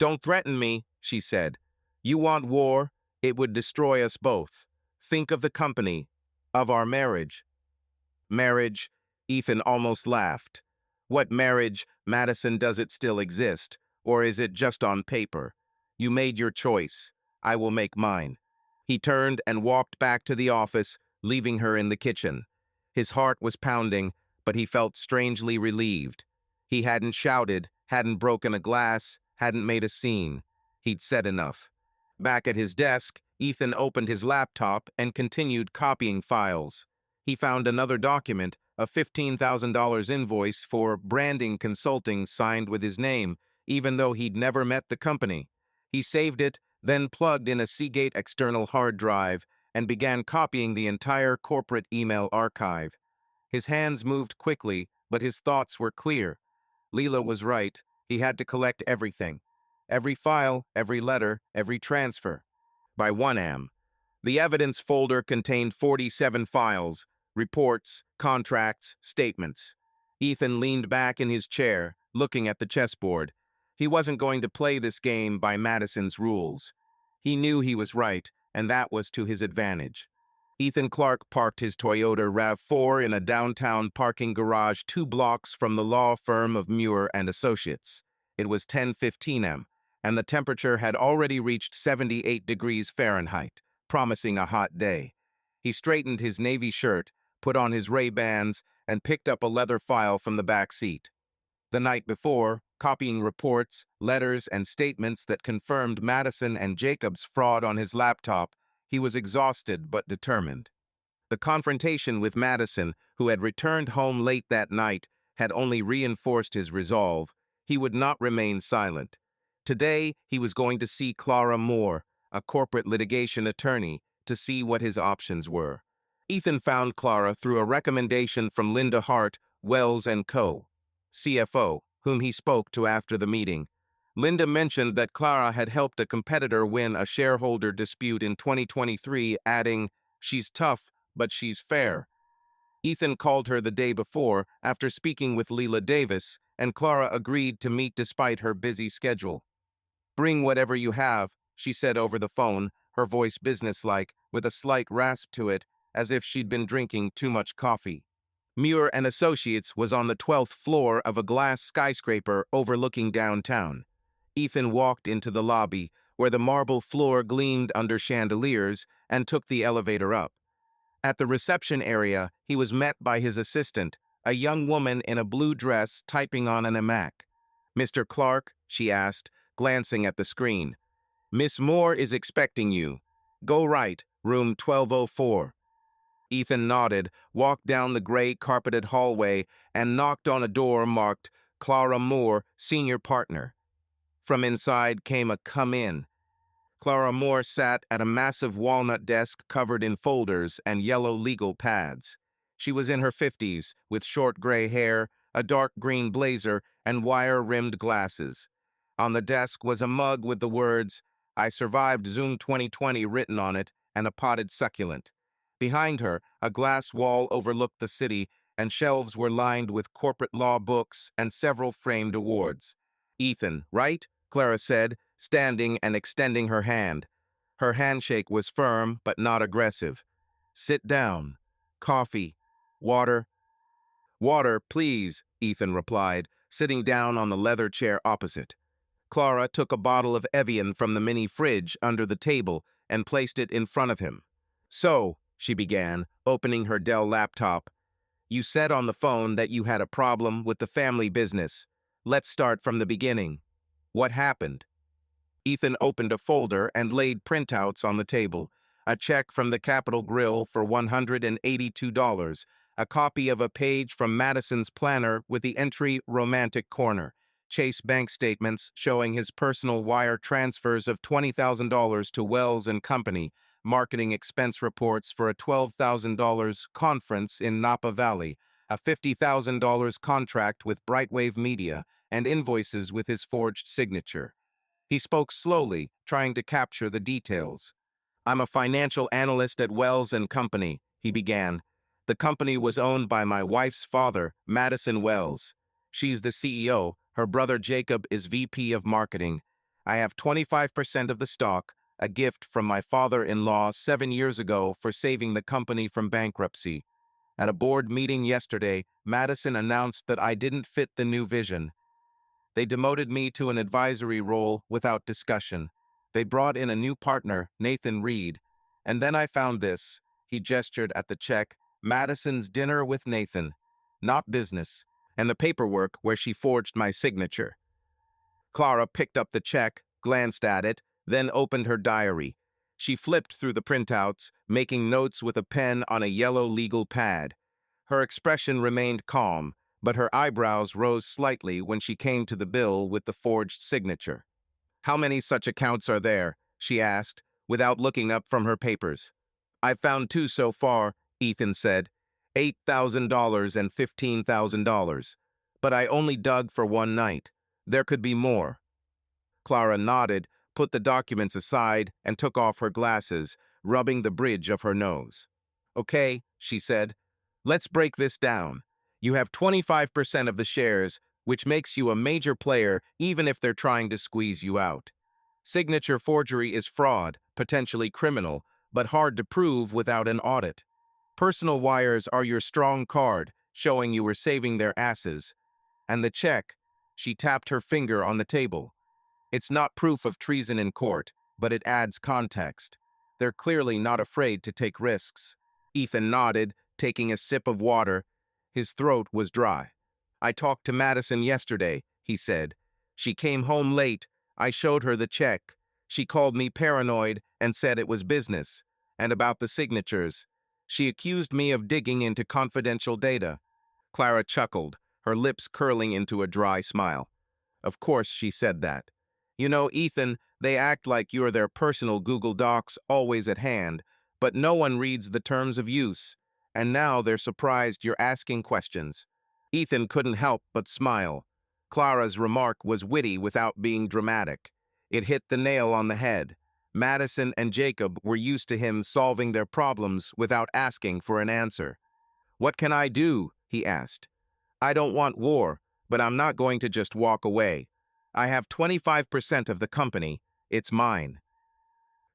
"Don't threaten me," she said. "You want war? It would destroy us both. Think of the company, of our marriage." Marriage? Ethan almost laughed. What marriage, Madison, does it still exist? Or is it just on paper? You made your choice. I will make mine. He turned and walked back to the office, leaving her in the kitchen. His heart was pounding, but he felt strangely relieved. He hadn't shouted, hadn't broken a glass, hadn't made a scene. He'd said enough. Back at his desk, Ethan opened his laptop and continued copying files. He found another document, a $15,000 invoice for branding consulting signed with his name, even though he'd never met the company. He saved it, then plugged in a Seagate external hard drive and began copying the entire corporate email archive. His hands moved quickly, but his thoughts were clear. Leela was right. He had to collect everything. Every file, every letter, every transfer. By 1 a.m. The evidence folder contained 47 files, reports, contracts, statements. Ethan leaned back in his chair, looking at the chessboard. He wasn't going to play this game by Madison's rules. He knew he was right, and that was to his advantage. Ethan Clark parked his Toyota RAV4 in a downtown parking garage 2 blocks from the law firm of Muir and Associates. It was 10:15 a.m., and the temperature had already reached 78 degrees Fahrenheit, promising a hot day. He straightened his navy shirt, put on his Ray-Bans, and picked up a leather file from the back seat. The night before, copying reports, letters, and statements that confirmed Madison and Jacob's fraud on his laptop, he was exhausted but determined. The confrontation with Madison, who had returned home late that night, had only reinforced his resolve. He would not remain silent. Today, he was going to see Clara Moore, a corporate litigation attorney, to see what his options were. Ethan found Clara through a recommendation from Linda Hart, Wells & Co., CFO, whom he spoke to after the meeting. Linda mentioned that Clara had helped a competitor win a shareholder dispute in 2023, adding, "She's tough, but she's fair." Ethan called her the day before after speaking with Leela Davis, and Clara agreed to meet despite her busy schedule. "Bring whatever you have," she said over the phone, her voice businesslike, with a slight rasp to it, as if she'd been drinking too much coffee. Muir and Associates was on the 12th floor of a glass skyscraper overlooking downtown. Ethan walked into the lobby, where the marble floor gleamed under chandeliers, and took the elevator up. At the reception area, he was met by his assistant, a young woman in a blue dress typing on an iMac. "Mr. Clark?" she asked, glancing at the screen. "Miss Moore is expecting you. Go right, room 1204. Ethan nodded, walked down the gray carpeted hallway, and knocked on a door marked Clara Moore, Senior Partner. From inside came a "Come in." Clara Moore sat at a massive walnut desk covered in folders and yellow legal pads. She was in her 50s, with short gray hair, a dark green blazer, and wire-rimmed glasses. On the desk was a mug with the words, "I survived Zoom 2020" written on it, and a potted succulent. Behind her, a glass wall overlooked the city, and shelves were lined with corporate law books and several framed awards. "Ethan, right?" Clara said, standing and extending her hand. Her handshake was firm but not aggressive. "Sit down. Coffee. Water." "Water, please," Ethan replied, sitting down on the leather chair opposite. Clara took a bottle of Evian from the mini fridge under the table and placed it in front of him. "So," she began, opening her Dell laptop, "you said on the phone that you had a problem with the family business. Let's start from the beginning. What happened?" Ethan opened a folder and laid printouts on the table. A check from the Capitol Grill for $182, a copy of a page from Madison's planner with the entry "Romantic Corner," Chase bank statements showing his personal wire transfers of $20,000 to Wells & Company, marketing expense reports for a $12,000 conference in Napa Valley, a $50,000 contract with Brightwave Media, and invoices with his forged signature. He spoke slowly, trying to capture the details. "I'm a financial analyst at Wells & Company," he began. "The company was owned by my wife's father, Madison Wells. She's the CEO. Her brother Jacob is VP of Marketing. I have 25% of the stock, a gift from my father-in-law 7 years ago for saving the company from bankruptcy. At a board meeting yesterday, Madison announced that I didn't fit the new vision. They demoted me to an advisory role without discussion. They brought in a new partner, Nathan Reed. And then I found this. He gestured at the check. Madison's dinner with Nathan. Not business. And the paperwork where she forged my signature. Clara picked up the check, glanced at it, then opened her diary. She flipped through the printouts, making notes with a pen on a yellow legal pad. Her expression remained calm, but her eyebrows rose slightly when she came to the bill with the forged signature. "How many such accounts are there?" she asked, without looking up from her papers. "I've found two so far," Ethan said. $8,000 and $15,000. But I only dug for one night. There could be more. Clara nodded, put the documents aside, and took off her glasses, rubbing the bridge of her nose. "Okay," she said. "Let's break this down. You have 25% of the shares, which makes you a major player even if they're trying to squeeze you out. Signature forgery is fraud, potentially criminal, but hard to prove without an audit. Personal wires are your strong card, showing you were saving their asses. And the check," she tapped her finger on the table. "It's not proof of treason in court, but it adds context. They're clearly not afraid to take risks." Ethan nodded, taking a sip of water. His throat was dry. "I talked to Madison yesterday," he said. "She came home late. I showed her the check. She called me paranoid and said it was business. And about the signatures. She accused me of digging into confidential data." Clara chuckled, her lips curling into a dry smile. "Of course she said that. You know, Ethan, they act like you're their personal Google Docs always at hand, but no one reads the terms of use. And now they're surprised you're asking questions." Ethan couldn't help but smile. Clara's remark was witty without being dramatic. It hit the nail on the head. Madison and Jacob were used to him solving their problems without asking for an answer. "What can I do?" he asked. "I don't want war, but I'm not going to just walk away. I have 25% of the company. It's mine."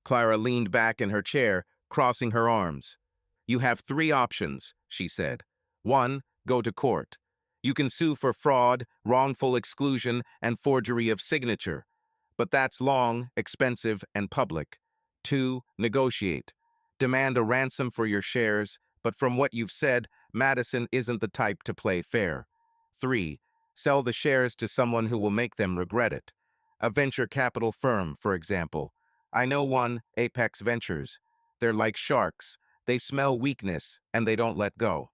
Clara leaned back in her chair, crossing her arms. "You have three options," she said. "One, go to court. You can sue for fraud, wrongful exclusion, and forgery of signature. But that's long, expensive, and public. Two, negotiate. Demand a ransom for your shares, but from what you've said, Madison isn't the type to play fair. Three, sell the shares to someone who will make them regret it. A venture capital firm, for example. I know one, Apex Ventures. They're like sharks. They smell weakness, and they don't let go."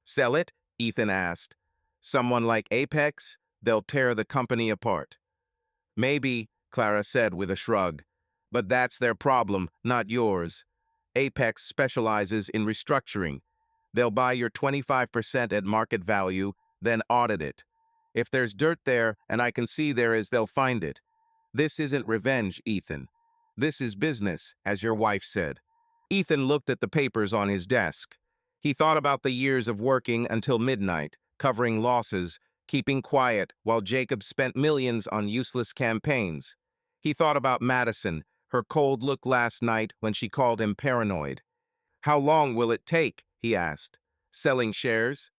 "Sell it?" Ethan asked. "Someone like Apex? They'll tear the company apart." "Maybe," Clara said with a shrug. "But that's their problem, not yours. Apex specializes in restructuring. They'll buy your 25% at market value, then audit it. If there's dirt there, and I can see there is, they'll find it. This isn't revenge, Ethan. This is business, as your wife said." Ethan looked at the papers on his desk. He thought about the years of working until midnight, covering losses, keeping quiet while Jacob spent millions on useless campaigns. He thought about Madison, her cold look last night when she called him paranoid. "How long will it take?" he asked. "Selling shares?"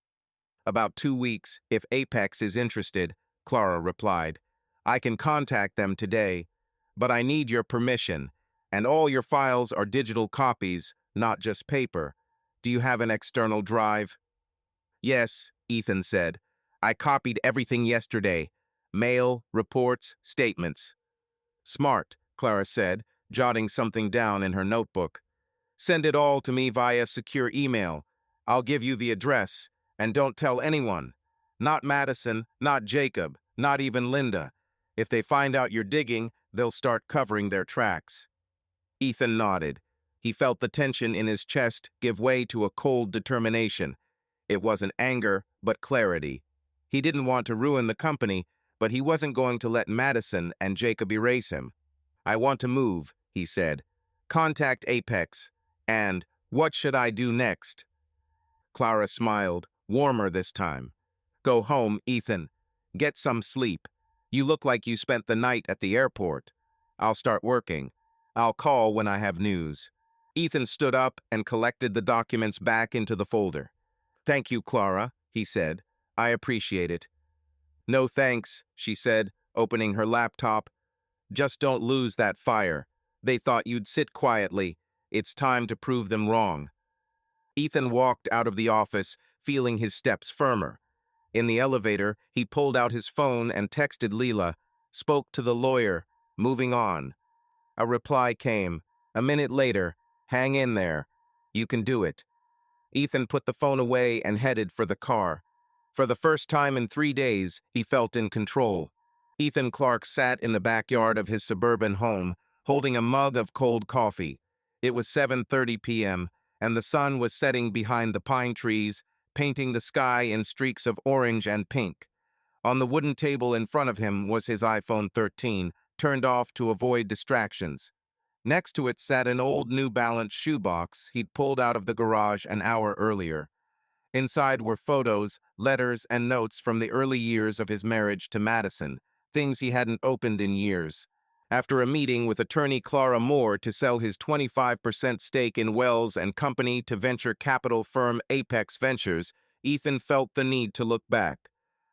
"About 2 weeks, if Apex is interested," Clara replied. "I can contact them today, but I need your permission, and all your files are digital copies, not just paper. Do you have an external drive?" "Yes," Ethan said. "I copied everything yesterday. Mail, reports, statements." "Smart," Clara said, jotting something down in her notebook. "Send it all to me via secure email. I'll give you the address, and don't tell anyone. Not Madison, not Jacob, not even Linda. If they find out you're digging, they'll start covering their tracks." Ethan nodded. He felt the tension in his chest give way to a cold determination. It wasn't anger, but clarity. He didn't want to ruin the company, but he wasn't going to let Madison and Jacob erase him. "I want to move," he said. "Contact Apex. And what should I do next?" Clara smiled, warmer this time. "Go home, Ethan. Get some sleep. You look like you spent the night at the airport. I'll start working. I'll call when I have news. Ethan stood up and collected the documents back into the folder. Thank you, Clara, he said. I appreciate it. No thanks, she said, opening her laptop. Just don't lose that fire. They thought you'd sit quietly. It's time to prove them wrong. Ethan walked out of the office, feeling his steps firmer. In the elevator, he pulled out his phone and texted Leela, spoke to the lawyer, moving on. A reply came. A minute later, hang in there. You can do it. Ethan put the phone away and headed for the car. For the first time in 3 days, he felt in control. Ethan Clark sat in the backyard of his suburban home, holding a mug of cold coffee. It was 7:30 p.m., and the sun was setting behind the pine trees, painting the sky in streaks of orange and pink. On the wooden table in front of him was his iPhone 13, turned off to avoid distractions. Next to it sat an old New Balance shoebox he'd pulled out of the garage an hour earlier. Inside were photos, letters, and notes from the early years of his marriage to Madison, things he hadn't opened in years. After a meeting with attorney Clara Moore to sell his 25% stake in Wells and Company to venture capital firm Apex Ventures, Ethan felt the need to look back.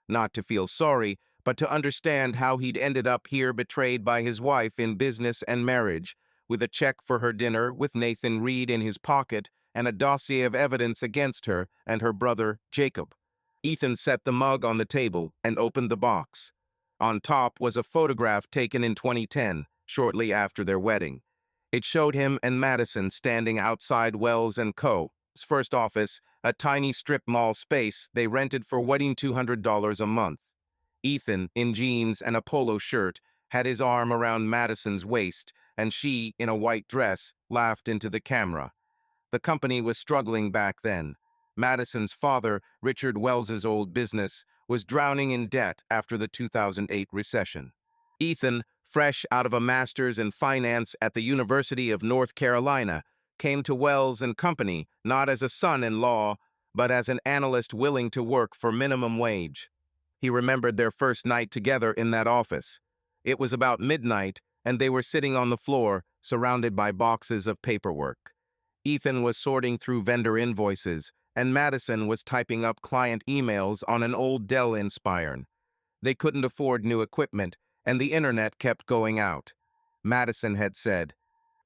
Not to feel sorry, but to understand how he'd ended up here betrayed by his wife in business and marriage, with a check for her dinner with Nathan Reed in his pocket and a dossier of evidence against her and her brother, Jacob. Ethan set the mug on the table and opened the box. On top was a photograph taken in 2010, shortly after their wedding. It showed him and Madison standing outside Wells & Co.'s first office, a tiny strip mall space they rented for wedding $200 a month. Ethan, in jeans and a polo shirt, had his arm around Madison's waist, and she, in a white dress, laughed into the camera. The company was struggling back then. Madison's father, Richard Wells's old business, was drowning in debt after the 2008 recession. Ethan, fresh out of a master's in finance at the University of North Carolina, came to Wells and Company not as a son-in-law, but as an analyst willing to work for minimum wage. He remembered their first night together in that office. It was about midnight, and they were sitting on the floor, surrounded by boxes of paperwork. Ethan was sorting through vendor invoices, and Madison was typing up client emails on an old Dell Inspiron. They couldn't afford new equipment, and the internet kept going out. Madison had said,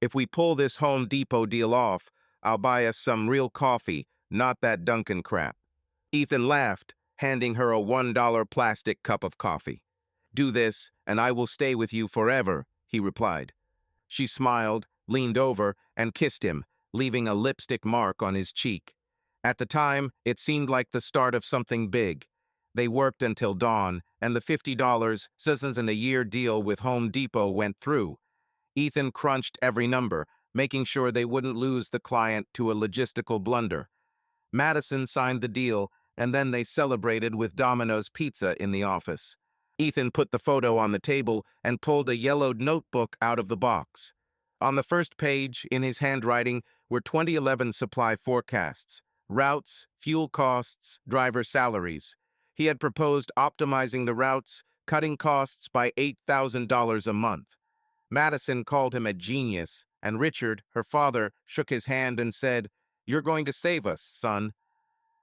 "If we pull this Home Depot deal off, I'll buy us some real coffee, not that Dunkin' crap." Ethan laughed, handing her a $1 plastic cup of coffee. "Do this, and I will stay with you forever," he replied. She smiled, leaned over, and kissed him, leaving a lipstick mark on his cheek. At the time, it seemed like the start of something big. They worked until dawn, and the $50 citizens in a year deal with Home Depot went through. Ethan crunched every number, making sure they wouldn't lose the client to a logistical blunder. Madison signed the deal, and then they celebrated with Domino's Pizza in the office. Ethan put the photo on the table and pulled a yellowed notebook out of the box. On the first page, in his handwriting, were 2011 supply forecasts, routes, fuel costs, driver salaries. He had proposed optimizing the routes, cutting costs by $8,000 a month. Madison called him a genius, and Richard, her father, shook his hand and said, "You're going to save us, son."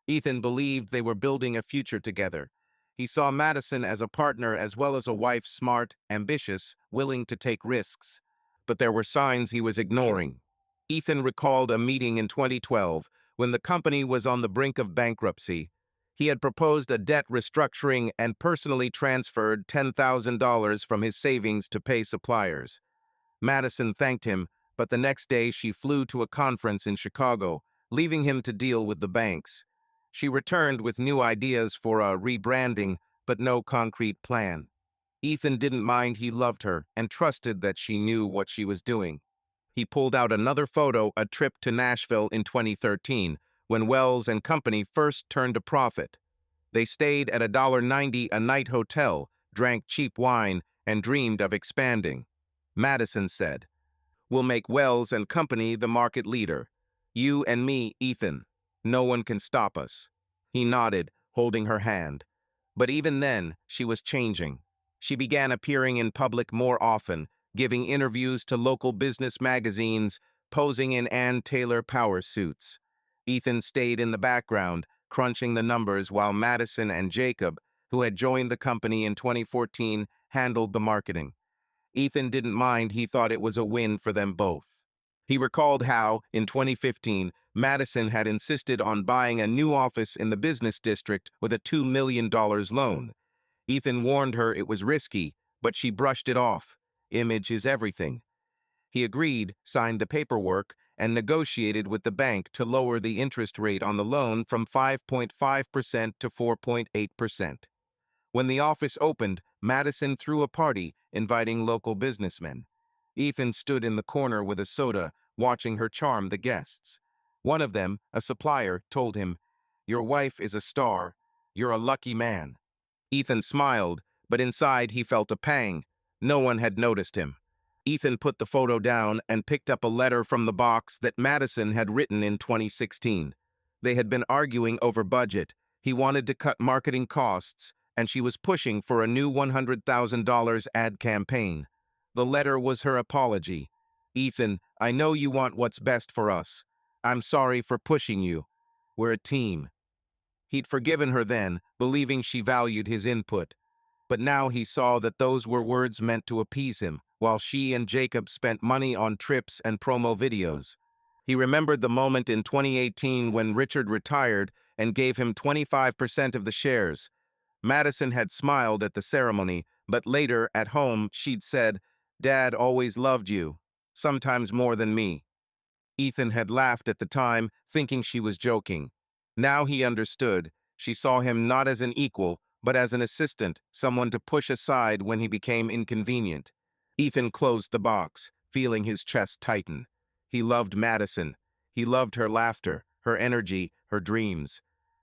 Ethan believed they were building a future together. He saw Madison as a partner as well as a wife smart, ambitious, willing to take risks. But there were signs he was ignoring. Ethan recalled a meeting in 2012 when the company was on the brink of bankruptcy. He had proposed a debt restructuring and personally transferred $10,000 from his savings to pay suppliers. Madison thanked him, but the next day she flew to a conference in Chicago, leaving him to deal with the banks. She returned with new ideas for a rebranding, but no concrete plan. Ethan didn't mind he loved her and trusted that she knew what she was doing. He pulled out another photo, a trip to Nashville in 2013, when Wells and Company first turned a profit. They stayed at a $1.90 a night hotel, drank cheap wine, and dreamed of expanding. Madison said, "We'll make Wells and Company the market leader. You and me, Ethan. No one can stop us." He nodded, holding her hand. But even then, she was changing. She began appearing in public more often, giving interviews to local business magazines, posing in Ann Taylor power suits. Ethan stayed in the background, crunching the numbers while Madison and Jacob, who had joined the company in 2014, handled the marketing. Ethan didn't mind, he thought it was a win for them both. He recalled how, in 2015, Madison had insisted on buying a new office in the business district with a $2 million loan. Ethan warned her it was risky, but she brushed it off. Image is everything. He agreed, signed the paperwork, and negotiated with the bank to lower the interest rate on the loan from 5.5% to 4.8%. When the office opened, Madison threw a party, inviting local businessmen. Ethan stood in the corner with a soda, watching her charm the guests. One of them, a supplier, told him, "Your wife is a star. You're a lucky man." Ethan smiled, but inside he felt a pang. No one had noticed him. Ethan put the photo down and picked up a letter from the box that Madison had written in 2016. They had been arguing over budget. He wanted to cut marketing costs, and she was pushing for a new $100,000 ad campaign. The letter was her apology. "Ethan, I know you want what's best for us. I'm sorry for pushing you. We're a team." He'd forgiven her then, believing she valued his input. But now he saw that those were words meant to appease him, while she and Jacob spent money on trips and promo videos. He remembered the moment in 2018 when Richard retired and gave him 25% of the shares. Madison had smiled at the ceremony, but later, at home, she'd said, "Dad always loved you, sometimes more than me." Ethan had laughed at the time, thinking she was joking. Now he understood. She saw him not as an equal, but as an assistant, someone to push aside when he became inconvenient. Ethan closed the box, feeling his chest tighten. He loved Madison. He loved her laughter, her energy, her dreams.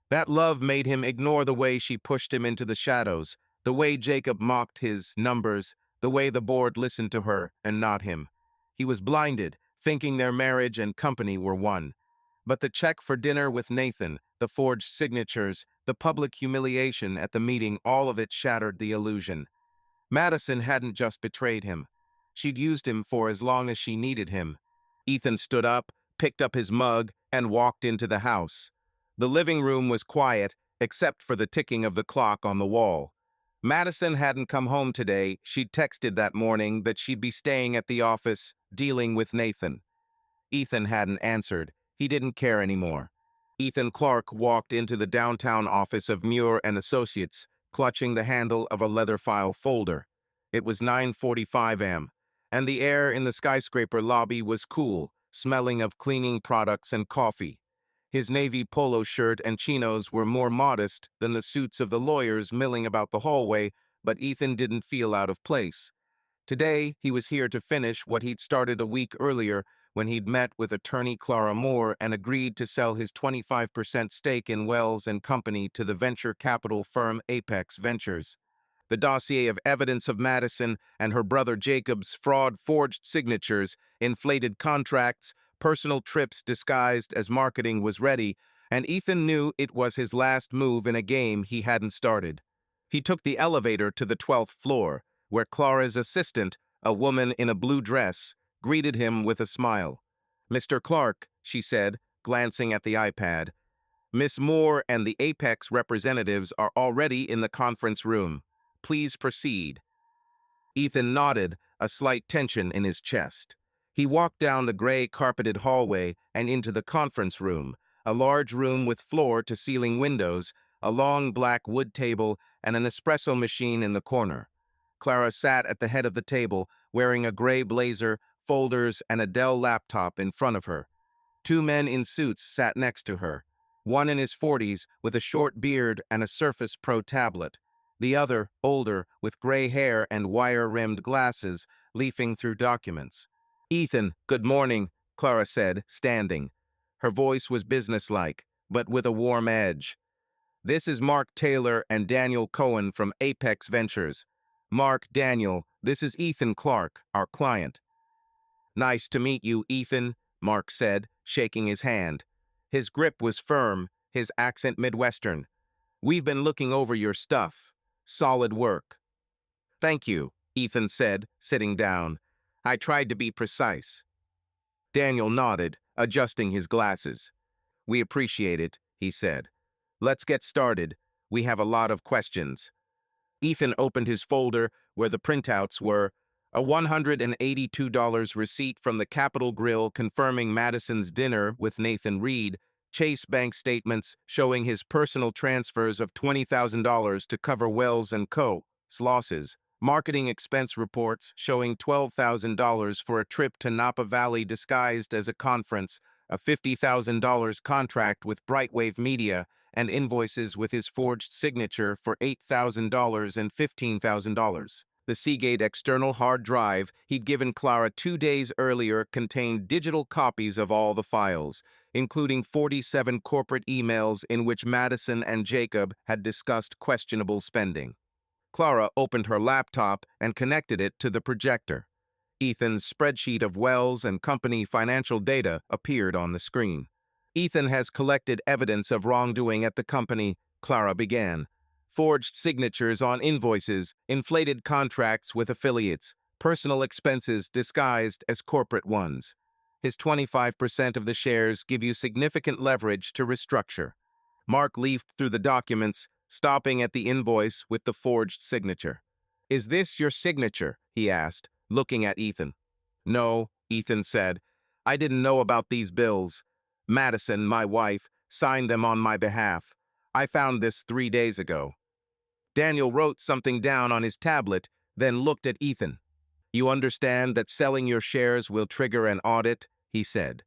That love made him ignore the way she pushed him into the shadows, the way Jacob mocked his numbers, the way the board listened to her and not him. He was blinded, thinking their marriage and company were one. But the check for dinner with Nathan, the forged signatures, the public humiliation at the meeting, all of it shattered the illusion. Madison hadn't just betrayed him. She'd used him for as long as she needed him. Ethan stood up, picked up his mug, and walked into the house. The living room was quiet, except for the ticking of the clock on the wall. Madison hadn't come home today. She'd texted that morning that she'd be staying at the office, dealing with Nathan. Ethan hadn't answered. He didn't care anymore. Ethan Clark walked into the downtown office of Muir and Associates, clutching the handle of a leather file folder. It was 9:45 a.m., and the air in the skyscraper lobby was cool, smelling of cleaning products and coffee. His navy polo shirt and chinos were more modest than the suits of the lawyers milling about the hallway, but Ethan didn't feel out of place. Today, he was here to finish what he'd started a week earlier when he'd met with attorney Clara Moore and agreed to sell his 25% stake in Wells and Company to the venture capital firm Apex Ventures. The dossier of evidence of Madison and her brother Jacob's fraud forged signatures, inflated contracts, personal trips disguised as marketing was ready, and Ethan knew it was his last move in a game he hadn't started. He took the elevator to the 12th floor, where Clara's assistant, a woman in a blue dress, greeted him with a smile. "Mr. Clark," she said, glancing at the iPad. "Miss Moore and the Apex representatives are already in the conference room. Please proceed." Ethan nodded, a slight tension in his chest. He walked down the gray carpeted hallway and into the conference room, a large room with floor-to-ceiling windows, a long black wood table, and an espresso machine in the corner. Clara sat at the head of the table, wearing a gray blazer, folders, and a Dell laptop in front of her. Two men in suits sat next to her, one in his 40s with a short beard and a Surface Pro tablet, the other, older, with gray hair and wire-rimmed glasses, leafing through documents. "Ethan, good morning," Clara said, standing. Her voice was businesslike, but with a warm edge. "This is Mark Taylor and Daniel Cohen from Apex Ventures. Mark, Daniel, this is Ethan Clark, our client." "Nice to meet you, Ethan," Mark said, shaking his hand. His grip was firm, his accent Midwestern. "We've been looking over your stuff. Solid work." Thank you, Ethan said, sitting down. I tried to be precise. Daniel nodded, adjusting his glasses. We appreciate it, he said. Let's get started. We have a lot of questions. Ethan opened his folder where the printouts were: a $182 receipt from the Capitol Grill confirming Madison's dinner with Nathan Reed, Chase bank statements showing his personal transfers of $20,000 to cover Wells & Co.'s losses, marketing expense reports showing $12,000 for a trip to Napa Valley disguised as a conference, a $50,000 contract with Brightwave Media, and invoices with his forged signature for $8,000 and $15,000. The Seagate external hard drive he'd given Clara 2 days earlier contained digital copies of all the files, including 47 corporate emails in which Madison and Jacob had discussed questionable spending. Clara opened her laptop and connected it to the projector. Ethan's spreadsheet of Wells and Company financial data appeared on the screen. Ethan has collected evidence of wrongdoing at the company, Clara began. Forged signatures on invoices, inflated contracts with affiliates, personal expenses disguised as corporate ones. His 25% of the shares give you significant leverage to restructure. Mark leafed through the documents, stopping at the invoice with the forged signature. Is this your signature? He asked, looking at Ethan. No, Ethan said. I didn't know about these bills. Madison, my wife, signed them on my behalf. I found this 3 days ago. Daniel wrote something down on his tablet, then looked at Ethan. You understand that selling your shares will trigger an audit, he said.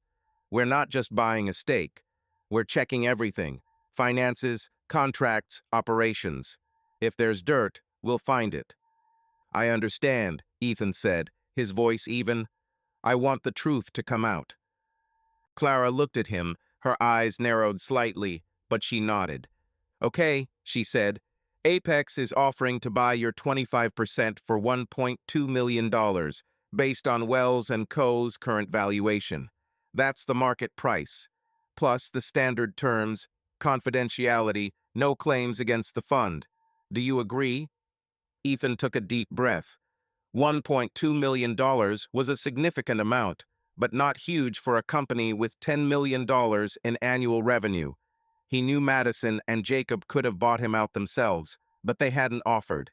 We're not just buying a stake. We're checking everything: finances, contracts, operations. If there's dirt, we'll find it. I understand, Ethan said, his voice even. I want the truth to come out. Clara looked at him, her eyes narrowed slightly, but she nodded. Okay, she said. Apex is offering to buy your 25% for $1.2 million, based on Wells & Co.'s current valuation. That's the market price, plus the standard terms, confidentiality, no claims against the fund. Do you agree? Ethan took a deep breath. $1.2 million was a significant amount, but not huge for a company with $10 million in annual revenue. He knew Madison and Jacob could have bought him out themselves, but they hadn't offered.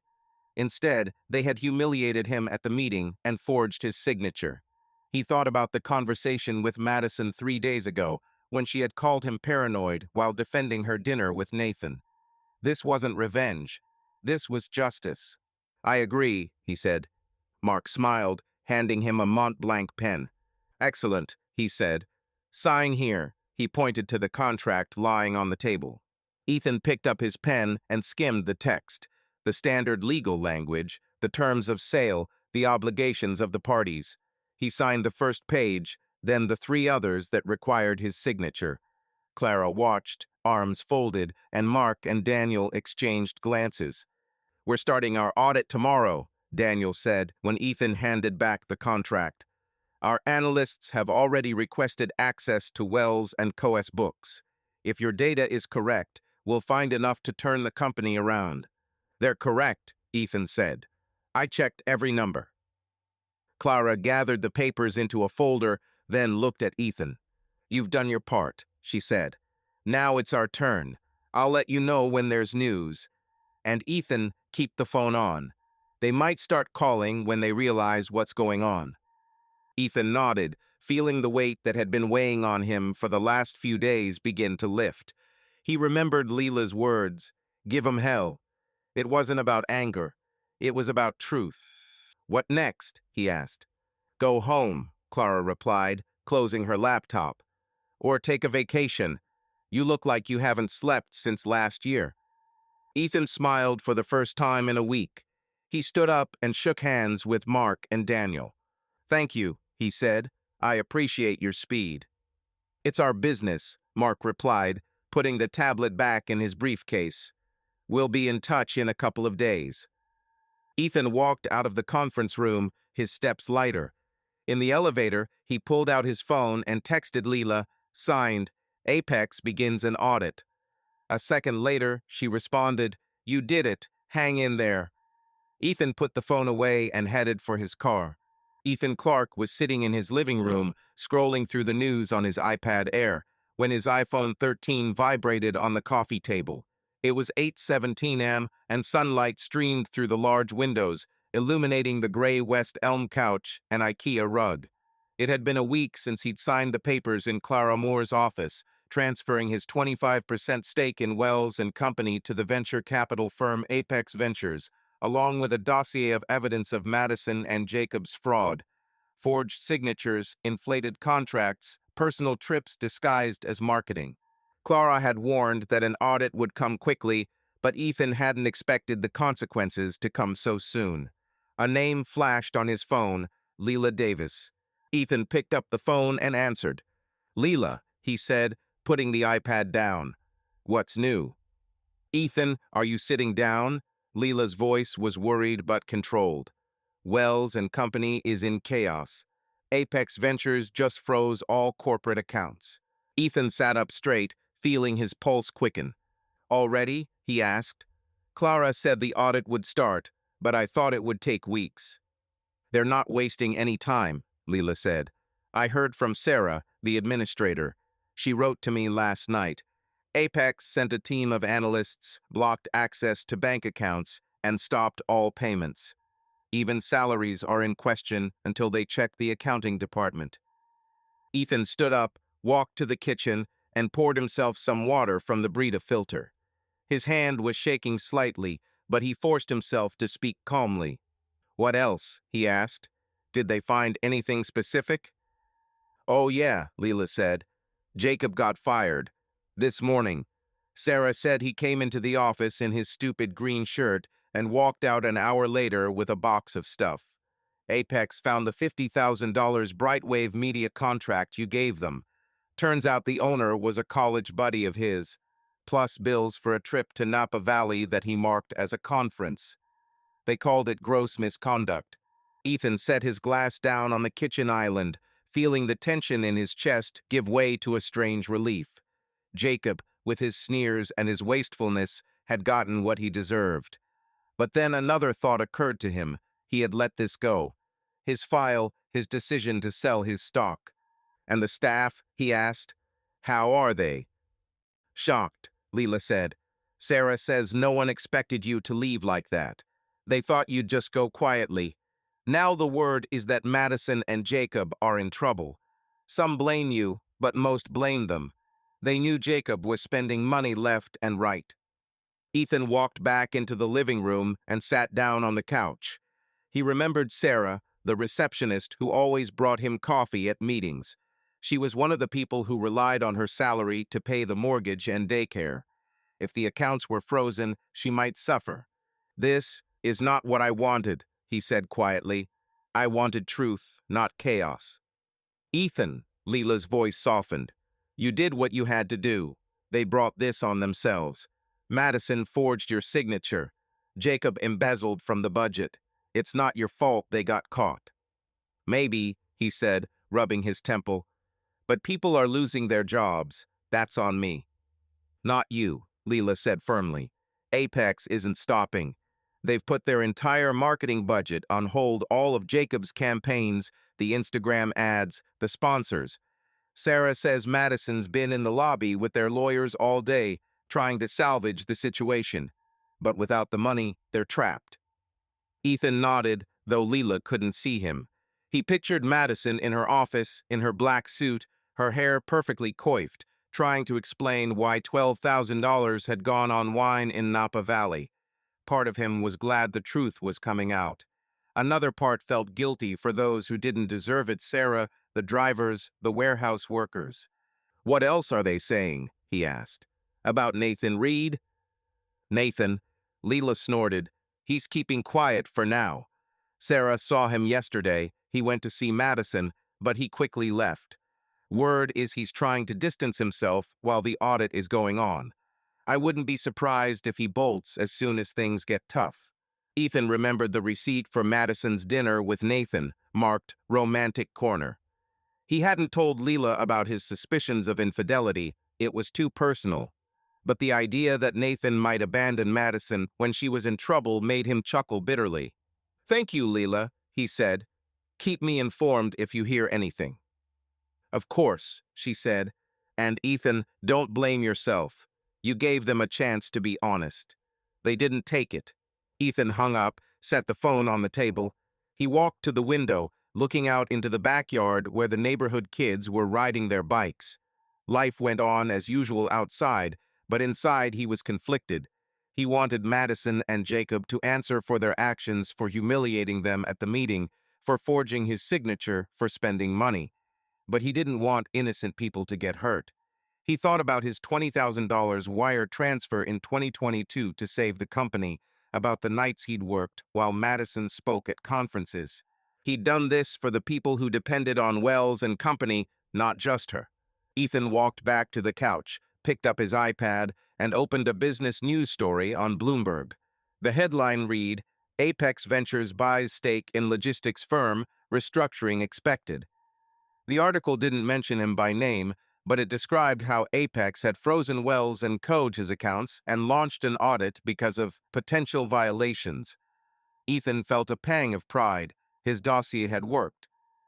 Instead, they had humiliated him at the meeting and forged his signature. He thought about the conversation with Madison 3 days ago, when she had called him paranoid while defending her dinner with Nathan. This wasn't revenge. This was justice. I agree, he said. Mark smiled, handing him a Mont Blanc pen. Excellent, he said. Sign here. He pointed to the contract lying on the table. Ethan picked up his pen and skimmed the text, the standard legal language, the terms of sale, the obligations of the parties. He signed the first page, then the 3 others that required his signature. Clara watched, arms folded, and Mark and Daniel exchanged glances. We're starting our audit tomorrow, Daniel said when Ethan handed back the contract. Our analysts have already requested access to Wells & Co.'s books. If your data is correct, we'll find enough to turn the company around. They're correct, Ethan said. I checked every number. Clara gathered the papers into a folder, then looked at Ethan. You've done your part, she said. Now it's our turn. I'll let you know when there's news. And Ethan, keep the phone on. They might start calling when they realize what's going on. Ethan nodded, feeling the weight that had been weighing on him for the last few days begin to lift. He remembered Leela's words, give 'em hell. It wasn't about anger. It was about truth. What next? He asked. Go home, Clara replied, closing her laptop. Or take a vacation. You look like you haven't slept since last year. Ethan smiled for the first time in a week. He stood up and shook hands with Mark and Daniel. Thank you, he said. I appreciate your speed. It's our business, Mark replied, putting the tablet back in his briefcase. We'll be in touch in a couple of days. Ethan walked out of the conference room, his steps lighter. In the elevator, he pulled out his phone and texted Leela, signed, Apex begins an audit. A second later, she responded, You did it. Hang in there. Ethan put the phone away and headed for his car. Ethan Clark was sitting in his living room, scrolling through the news on his iPad Air, when his iPhone 13 vibrated on the coffee table. It was 8:17 am, and sunlight streamed through the large windows, illuminating the gray West Elm couch and IKEA rug. It had been a week since he'd signed the papers in Clara Moore's office, transferring his 25% stake in Wells and Company to the venture capital firm Apex Ventures, along with a dossier of evidence of Madison and Jacob's fraud. Forged signatures, inflated contracts, personal trips disguised as marketing. Clara had warned that an audit would come quickly, but Ethan hadn't expected the consequences to come so soon. A name flashed on his phone, Leela Davis. Ethan picked up the phone and answered. "Leela," he said, putting the iPad down. "What's new?" "Ethan, are you sitting down?" Leela's voice was worried but controlled. "Wells and Company is in chaos. Apex Ventures just froze all corporate accounts." Ethan sat up straight, feeling his pulse quicken. "Already?" he asked. "Clara said the audit would start, but I thought it would take weeks." "They're not wasting any time," Leela said. "I heard from Sarah, the administrator. She wrote to me last night. Apex sent a team of analysts, blocked access to bank accounts, and stopped all payments. Even salaries are in question until they check the accounting department." Ethan stood up, walked to the kitchen, and poured himself some water from the Brita filter. His hand was shaking slightly, but he forced himself to speak calmly. "What else?" he asked. "Did they find anything specific?" "Oh yeah," Leela said. "Jacob got fired. This morning. Sarah said he came into the office in his stupid green shirt and walked out an hour later with a box of stuff. Apex found the $50,000 Brightwave Media contract you gave them. Turns out the owner was a college buddy of his, plus bills for a trip to Napa Valley that he marked as a conference. They called it gross misconduct." Ethan set his glass down on the kitchen island, feeling the tension in his chest give way to a strange relief. Jacob, with his sneers and his wastefulness, had gotten what he deserved. But then another thought occurred to him. He had let this go. His file, his decision to sell his stock. "And the staff?" he asked. "How are they?" "Shocked," Leela said. "Sarah says no one expected you to leave like that. They thought you'd just go quietly. Now the word is that Madison and Jacob are in trouble. Some blame you, but most blame them. They knew Jacob was spending money left and right." Ethan walked back into the living room and sat down on the couch. He remembered Sarah, the receptionist who always brought him coffee at meetings. She was one of the people who relied on her salary to pay the mortgage and daycare. If the accounts were frozen, she might suffer. "This is not what I wanted," he said quietly. "I wanted truth, not chaos." "Ethan," Leela's voice softened. "You did what you had to do. They brought this on themselves. Madison forged your signature. Jacob embezzled from the budget. It's not your fault they got caught." "Maybe," he said, rubbing his temple. "But people are losing their jobs. That's on me." "Not you," Leela said firmly. "Apex isn't stopping. They've put their entire marketing budget on hold, all of Jacob's campaigns, the Instagram ads, the sponsors. Sarah says Madison's been in the lobby with their lawyers all day, trying to salvage the situation. But without the money, they're trapped." Ethan nodded, though Leela couldn't see him. He pictured Madison in her office, in her black suit, her hair perfectly coiffed, trying to explain why $12,000 had gone on wine in Napa Valley. Part of him was glad the truth was coming out. Another part felt guilty for those who didn't deserve it: Sarah, the drivers, the warehouse workers. "What else are they saying?" he asked. "About Nathan Reed?" "Nathan," Leela snorted. "He's keeping quiet for now. Sarah saw him yesterday. He went to see Madison, but he quickly left. Word is he's trying to distance himself while the audit is going on. I wouldn't be surprised if he bolts as soon as things get tough." Ethan remembered the receipt for Madison's dinner with Nathan, marked Romantic Corner. He hadn't told Leela about his suspicions of infidelity. It was too personal. But the idea that Nathan might abandon Madison when she was in trouble made him chuckle bitterly. "Thank you, Leela," he said. "Keep me informed if you hear anything." "Of course," she said. "And Ethan, don't blame yourself. You gave them a chance to be honest. They didn't take it." Ethan hung up, set the phone on the table. He walked to the window, looking out into the backyard where the neighborhood kids were riding their bikes. Life went on as usual outside, but inside he was conflicted. He wanted Madison and Jacob to answer for their actions, for humiliating them at the meeting, for forging his signature, for spending money. But he didn't want innocent people to get hurt. He thought about his $20,000 wire transfer in 2022 to save the company, about the nights he'd worked while Madison spoke at conferences. He'd done this for the people who depended on Wells and company, not just her. Ethan walked back to the couch, picked up his iPad, and opened a business news story on Bloomberg. The headline read, "Apex Ventures buys stake in logistics firm, restructuring expected." The article didn't mention him by name, but it described how Apex had frozen Wells and Coge's accounts and launched an audit because of potential violations. Ethan felt a pang of pride. His dossier had worked.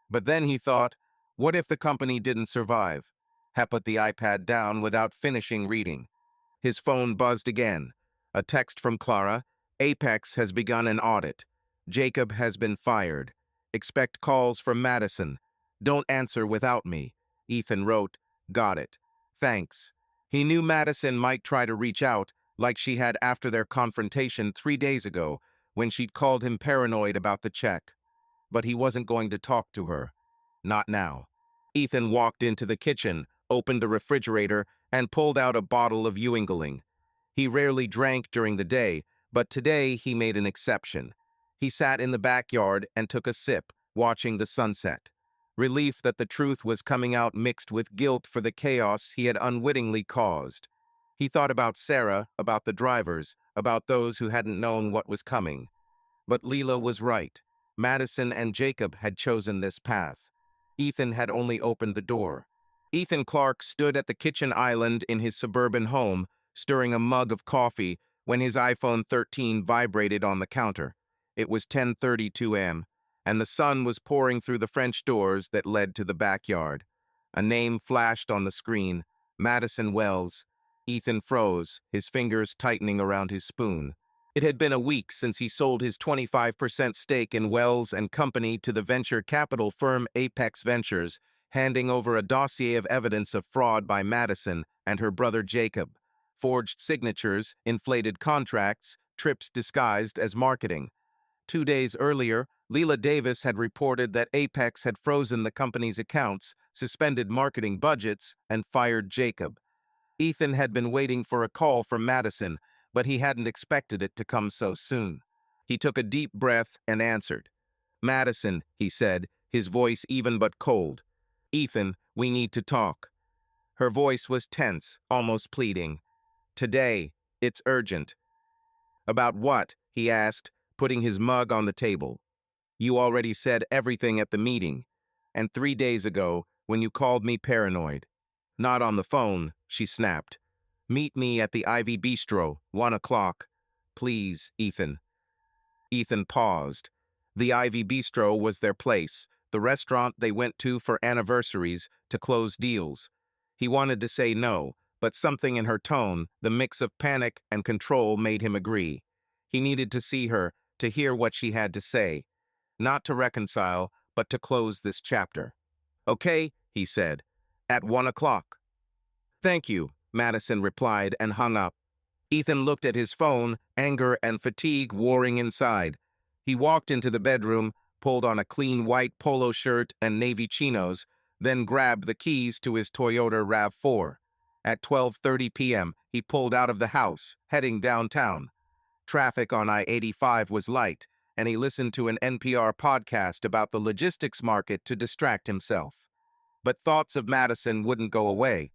But then he thought, what if the company didn't survive? He put the iPad down without finishing reading. His phone buzzed again. A text from Clara. "Apex has begun an audit. Jacob has been fired. Expect calls from Madison. Don't answer without me." Ethan wrote, "Got it. Thanks." He knew Madison might try to reach out, like she had after their confrontation 3 days ago, when she'd called him paranoid about the check. But he wasn't going to talk to her. Not now. Ethan walked into the kitchen, opened the refrigerator, and pulled out a bottle of Ewingling. He rarely drank during the day, but today he made an exception. He sat in the backyard and took a sip, watching the sunset. Relief that the truth was coming out mixed with guilt for the chaos he had unwittingly caused. He thought about Sarah, about the drivers, about those who hadn't known what was coming. But Leela was right. Madison and Jacob had chosen this path. Ethan had only opened the door. Ethan Clark stood at the kitchen island in his suburban home, stirring a mug of coffee, when his iPhone 13 vibrated on the counter. It was 10:32 a.m., and the sun was pouring through the French doors that led to the backyard. A name flashed on the screen, Madison Wells. Ethan froze, his fingers tightening around his spoon. It had been a week since he sold his 25% stake in Wells and Company to the venture capital firm Apex Ventures, handing over a dossier of evidence of fraud by Madison and her brother Jacob. Forged signatures, inflated contracts, trips disguised as marketing. 2 days earlier, Leela Davis had reported that Apex had frozen the company's accounts, suspended marketing budgets, and fired Jacob. Ethan had been waiting for a call from Madison, but he hadn't expected it to come so soon. He took a deep breath and answered. "Madison," he said, his voice even but cold. "Ethan, we need to talk." Her voice was tense, almost pleading. "Today. It's urgent." "About what?" he asked, putting his mug on the table. "You already said everything at the meeting, and 3 days ago, when you called me paranoid." "Not on the phone," she snapped. "Meet me at the Ivy Bistro, 1 o'clock. Please, Ethan." Ethan paused. The Ivy Bistro was their place, the restaurant they went to for anniversaries, to close deals. He wanted to say no, but something in her tone, the mix of panic and control, made him agree. He needed to see her, to hear what she had to say. Not to reconcile, but to close this chapter. "Okay," he said. "At 1 o'clock. "Thank you," Madison replied and hung up. Ethan looked at his phone, anger and fatigue warring inside. He walked into the bedroom, pulled on a clean white polo shirt and navy chinos, then grabbed the keys to his Toyota RAV4. At 12:30 p.m., he pulled out of the house, heading downtown. Traffic on I-85 was light, and he listened to an NPR podcast about the logistics market to distract himself. But thoughts of Madison wouldn't go away.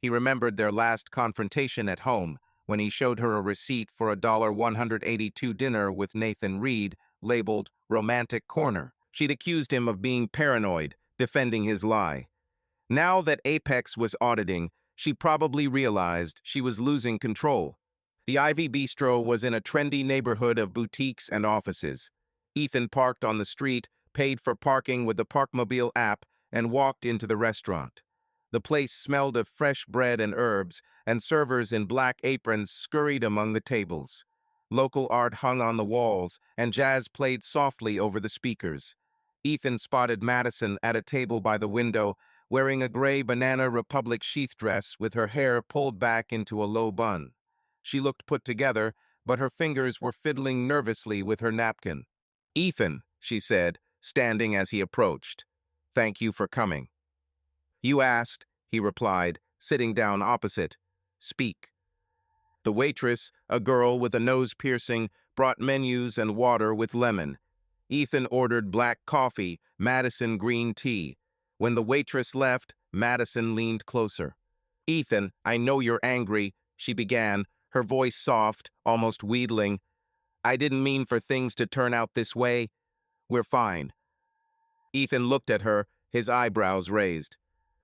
He remembered their last confrontation at home, when he showed her a receipt for a $182 dinner with Nathan Reed, labeled Romantic Corner. She'd accused him of being paranoid, defending his lie. Now that Apex was auditing, She probably realized she was losing control. The Ivy Bistro was in a trendy neighborhood of boutiques and offices. Ethan parked on the street, paid for parking with the Parkmobile app, and walked into the restaurant. The place smelled of fresh bread and herbs, and servers in black aprons scurried among the tables. Local art hung on the walls, and jazz played softly over the speakers. Ethan spotted Madison at a table by the window, wearing a gray Banana Republic sheath dress with her hair pulled back into a low bun. She looked put together, but her fingers were fiddling nervously with her napkin. "Ethan," she said, standing as he approached. "Thank you for coming." "You asked," he replied, sitting down opposite. "Speak." The waitress, a girl with a nose piercing, brought menus and water with lemon. Ethan ordered black coffee, Madison green tea. When the waitress left, Madison leaned closer. "Ethan, I know you're angry," she began, her voice soft, almost wheedling. "I didn't mean for things to turn out this way. We're fine." Ethan looked at her, his eyebrows raised.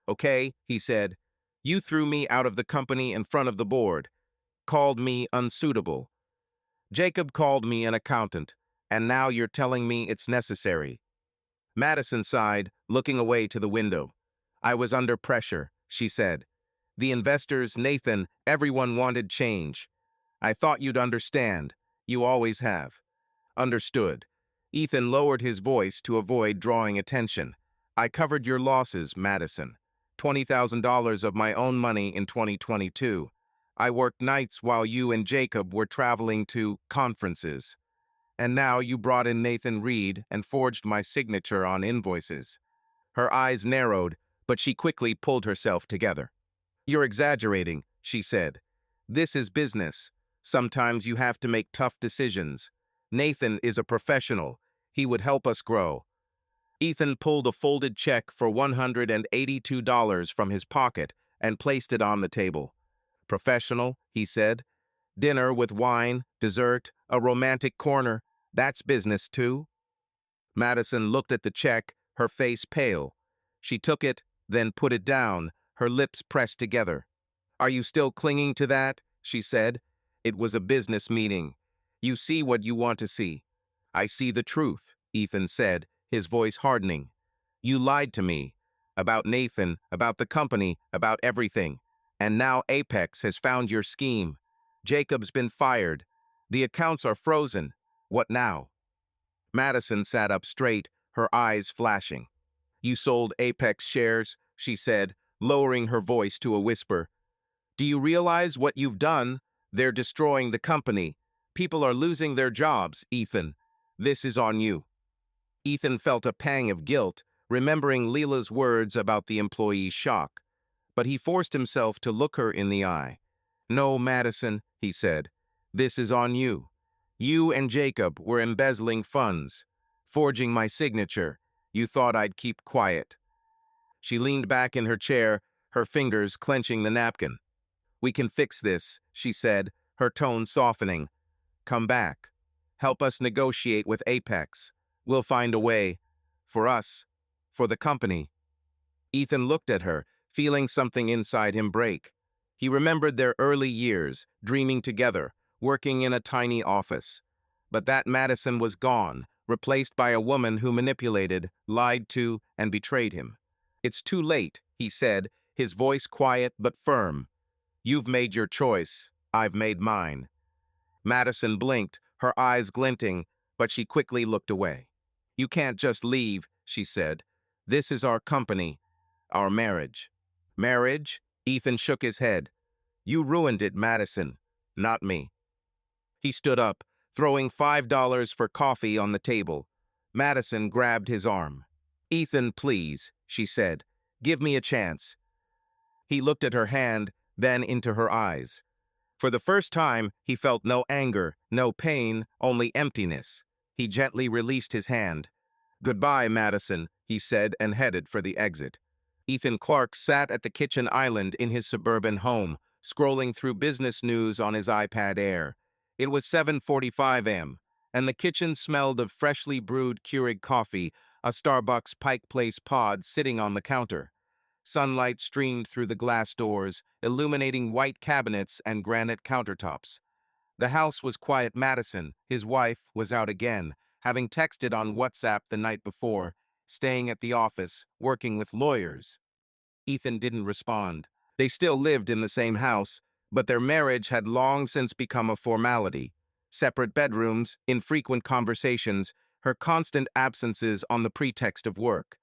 "Okay," he said. "You threw me out of the company in front of the board, called me unsuitable. Jacob called me an accountant, and now you're telling me it's necessary." Madison sighed, looking away to the window. "I was under pressure," she said. "The investors, Nathan, everyone wanted change. I thought you'd understand. You always have." "Understood." Ethan lowered his voice to avoid drawing attention. "I covered your losses, Madison. $20,000 of my own money in 2022. I worked nights while you and Jacob were traveling to conferences. And now you brought in Nathan Reed and forged my signature on invoices." Her eyes narrowed, but she quickly pulled herself together. "You're exaggerating," she said. "This is business. Sometimes you have to make tough decisions. Nathan is a professional. He would help us grow." Ethan pulled a folded check for $182 from his pocket and placed it on the table. "Professional," he said. "Dinner with wine, dessert, a romantic corner. That's business, too." Madison looked at the check, her face pale. She took it, then put it down, her lips pressed together. "Are you still clinging to that?" she said. "It was a business meeting. You see what you want to see." "I see the truth," Ethan said, his voice hardening. "You lied to me. About Nathan, about the company, about everything. And now Apex has found your scheme. Jacob's been fired. The accounts are frozen. What now?" Madison sat up straight, her eyes flashing. "You sold Apex shares," she said, lowering her voice to a whisper. "Do you realize what you've done? They're destroying the company. People are losing their jobs, Ethan. This is on you." Ethan felt a pang of guilt, remembering Leela's words about the employee's shock. But he forced himself to look her in the eye. "No, Madison," he said. "This is on you. You and Jacob were embezzling funds, forging my signature. You thought I'd keep quiet." She leaned back in her chair, her fingers clenching the napkin. "We can fix this," she said, her tone softening. "Come back. Help us negotiate with Apex. We'll find a way. For us. For the company." Ethan looked at her, feeling something inside him break. He remembered their early years, dreaming together, working in a tiny office. But that Madison was gone, replaced by a woman who manipulated, lied to, and betrayed him. "It's too late," he said, his voice quiet but firm. "You've made your choice. I've made mine." Madison blinked, her eyes glinting, but she quickly looked away. "You can't just leave," she said. "This is our company, our marriage." "Marriage?" Ethan shook his head. "You ruined it, Madison. Not me." He stood up, throwing $5 for coffee on the table. Madison grabbed his arm. "Ethan, please," she said. "Give me a chance." He looked at her hand, then into her eyes. For the first time, he felt no anger, no pain, only emptiness. He gently released his hand. "Goodbye, Madison," he said, and headed for the exit. Ethan Clark sat at the kitchen island in his suburban home, scrolling through business news on his iPad Air. It was 7:45 a.m., and the kitchen smelled of freshly brewed Keurig coffee, a Starbucks Pike Place pod sitting on the counter. Sunlight streamed through the glass doors, illuminating white cabinets and granite countertops. The house was quiet. Madison, his wife, was out again, having texted on WhatsApp the night before, staying at the office, working with lawyers. Ethan didn't respond. They still lived in the same house, but their marriage had long since become a formality. Separate bedrooms, infrequent conversations, her constant absences on the pretext of work.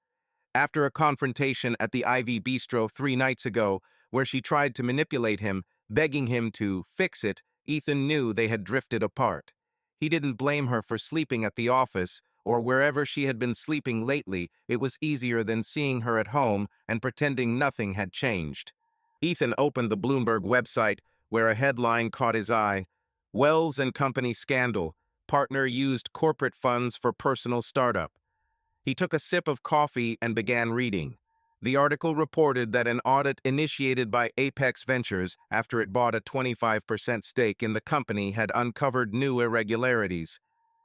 After a confrontation at the Ivy Bistro 3 nights ago, where she tried to manipulate him, begging him to fix it, Ethan knew they had drifted apart. He didn't blame her for sleeping at the office or wherever she had been sleeping lately. It was easier than seeing her at home and pretending nothing had changed. Ethan opened the Bloomberg website, where a headline caught his eye. Wells and Company scandal. Partner used corporate funds for personal startup. He took a sip of coffee and began reading. The article reported that an audit initiated by Apex Ventures after it bought a 25% stake in the company had uncovered new irregularities.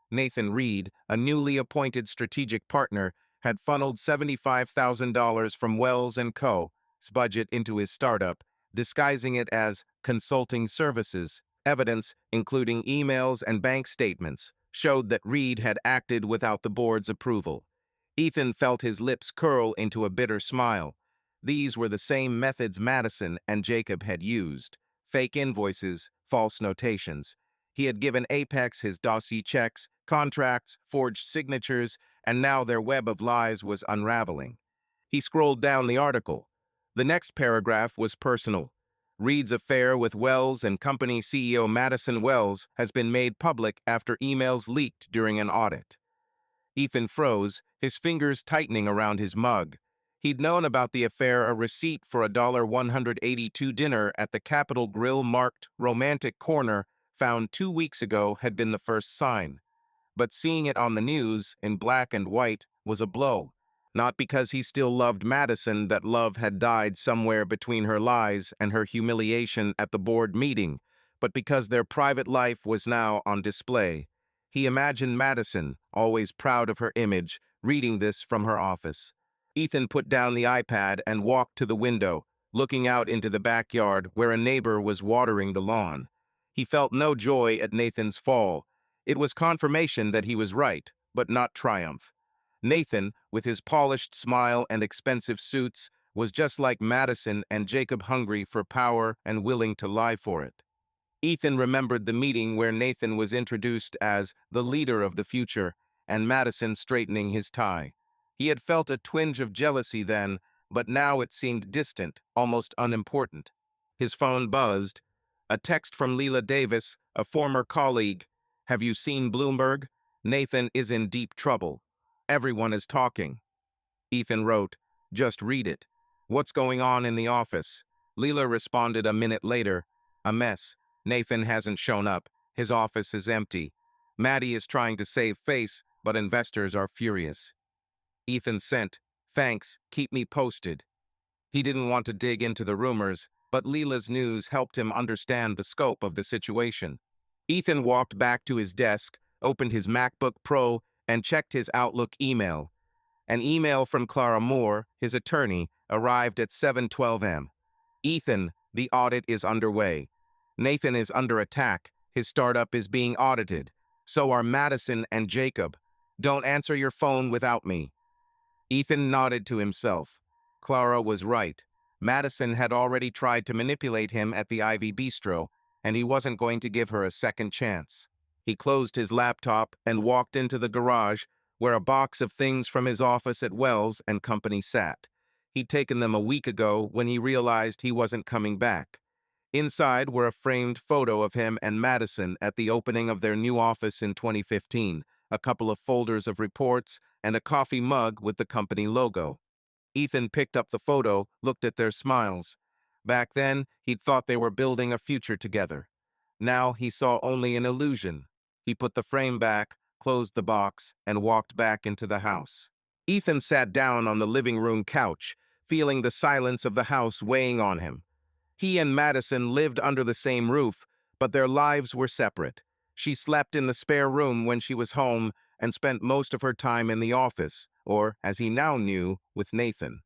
Nathan Reed, a newly appointed strategic partner, had funneled $75,000 from Wells & Co.'s budget into his startup, disguising it as consulting services. Evidence, including emails and bank statements, showed that Reed had acted without the board's approval. Ethan felt his lips curl into a bitter smile. These were the same methods Madison and Jacob had used: fake invoices, false notations. He had given Apex his dossier checks, contracts, forged signatures, and now their web of lies was unraveling. He scrolled down the article. The next paragraph was personal. Reed's affair with Wells and Company CEO Madison Wells has been made public after emails leaked during an audit. Ethan froze, his fingers tightening around his mug. He'd known about the affair. A receipt for a $182 dinner at the Capitol Grill marked Romantic Corner, found 2 weeks ago, had been the first sign. But seeing it on the news, in black and white, was a blow. Not because he still loved Madison, that love had died somewhere between her lies and her humiliation at the board meeting, but because their private life was now on display. He imagined Madison, always proud of her image, reading this from her office. Ethan put down the iPad and walked to the window, looking out into the backyard where a neighbor was watering the lawn. He felt no joy at Nathan's fall. It was confirmation that he was right, but not triumph. Nathan, with his polished smile and expensive suits, was just like Madison and Jacob, hungry for power and willing to lie for it. Ethan remembered the meeting where Nathan was introduced as the leader of the future, and Madison straightening his tie. He had felt a twinge of jealousy then, but now it seemed distant, almost unimportant. His phone buzzed. A text from Leela Davis, a former colleague. "Have you seen Bloomberg? Nathan is in deep trouble. Everyone is talking." Ethan wrote, "Just read it. What's going on in the office?" Leela responded a minute later, "A mess. Nathan hasn't shown up. His office is empty. Maddie is trying to save face, but investors are furious." Ethan sent, "Thanks, keep me posted." He didn't want to dig into the rumors, but Leela's news helped him understand the scope of the situation. Ethan walked back to his desk, opened his MacBook Pro, and checked his Outlook email. An email from Clara Moore, his attorney, arrived at 7:12 am. "Ethan, the audit is underway. Nathan is under attack. His startup is being audited. So are Madison and Jacob. Don't answer your phone without me." Ethan nodded to himself. Clara was right. Madison had already tried to manipulate him at the Ivy Bistro, and he wasn't going to give her a second chance. He closed his laptop and walked into the garage, where a box of things from his office at Wells and Company sat. He'd taken them a week ago when he realized he wasn't coming back. Inside were a framed photo of him and Madison at the opening of their new office in 2015, a couple of folders of reports, and a coffee mug with the company logo. Ethan picked up the photo, looked at their smiles. Back then, he'd thought they were building a future together. Now he saw only an illusion. He put the frame back, closed the box, and walked back into the house. Ethan sat down on the living room couch, feeling the silence of the house weighing on him. He and Madison lived under the same roof, but their lives were separate. She slept in the spare room when she was home and spent most of her time in the office, or, as he now knew, with Nathan.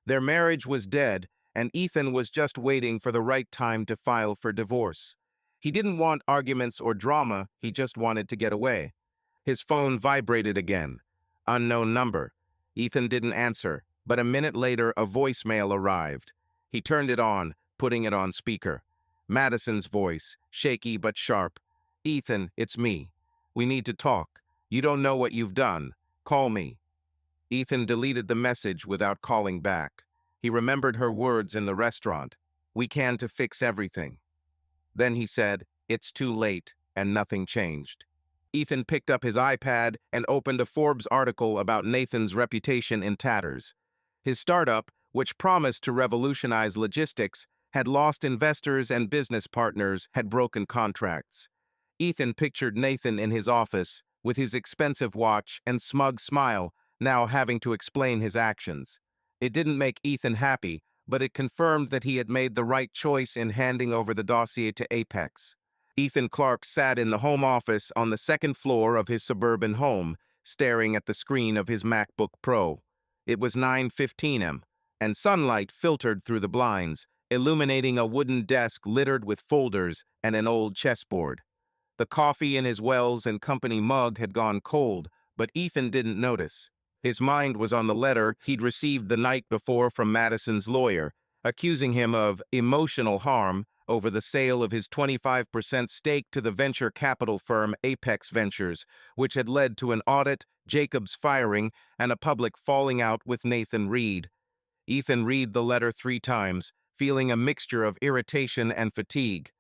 Their marriage was dead, and Ethan was just waiting for the right time to file for divorce. He didn't want arguments or drama, he just wanted to get away. His phone vibrated again. Unknown number. Ethan didn't answer, but a minute later a voicemail arrived. He turned it on, putting it on speaker. Madison's voice, shaky but sharp. "Ethan, it's me. We need to talk. You don't know what you've done. Call me." Ethan deleted the message without calling back. He remembered her words in the restaurant. "We can to fix everything." Then he said, "It's too late," and nothing changed. Ethan picked up his iPad and opened a Forbes article about Nathan's reputation in tatters. His startup, which promised to revolutionize logistics, had lost investors and business partners, had broken contracts. Ethan pictured Nathan in his office, with his expensive watch and smug smile, now having to explain his actions. It didn't make Ethan happy, but it confirmed that he had made the right choice in handing over the dossier to Apex. Ethan Clark sat in the home office on the second floor of his suburban home, staring at the screen of his MacBook Pro. It was 9:15 a.m., and sunlight filtered through the blinds, illuminating a wooden desk littered with folders and an old chessboard. The coffee in his Wells and Company mug had gone cold, but Ethan didn't notice. His mind was on the letter he'd received the night before from Madison's lawyer, accusing him of emotional harm over the sale of his 25% stake to the venture capital firm Apex Ventures, which had led to an audit, Jacob's firing, and a public falling out with Nathan Reed. Ethan read the letter 3 times, feeling a mixture of irritation and fatigue.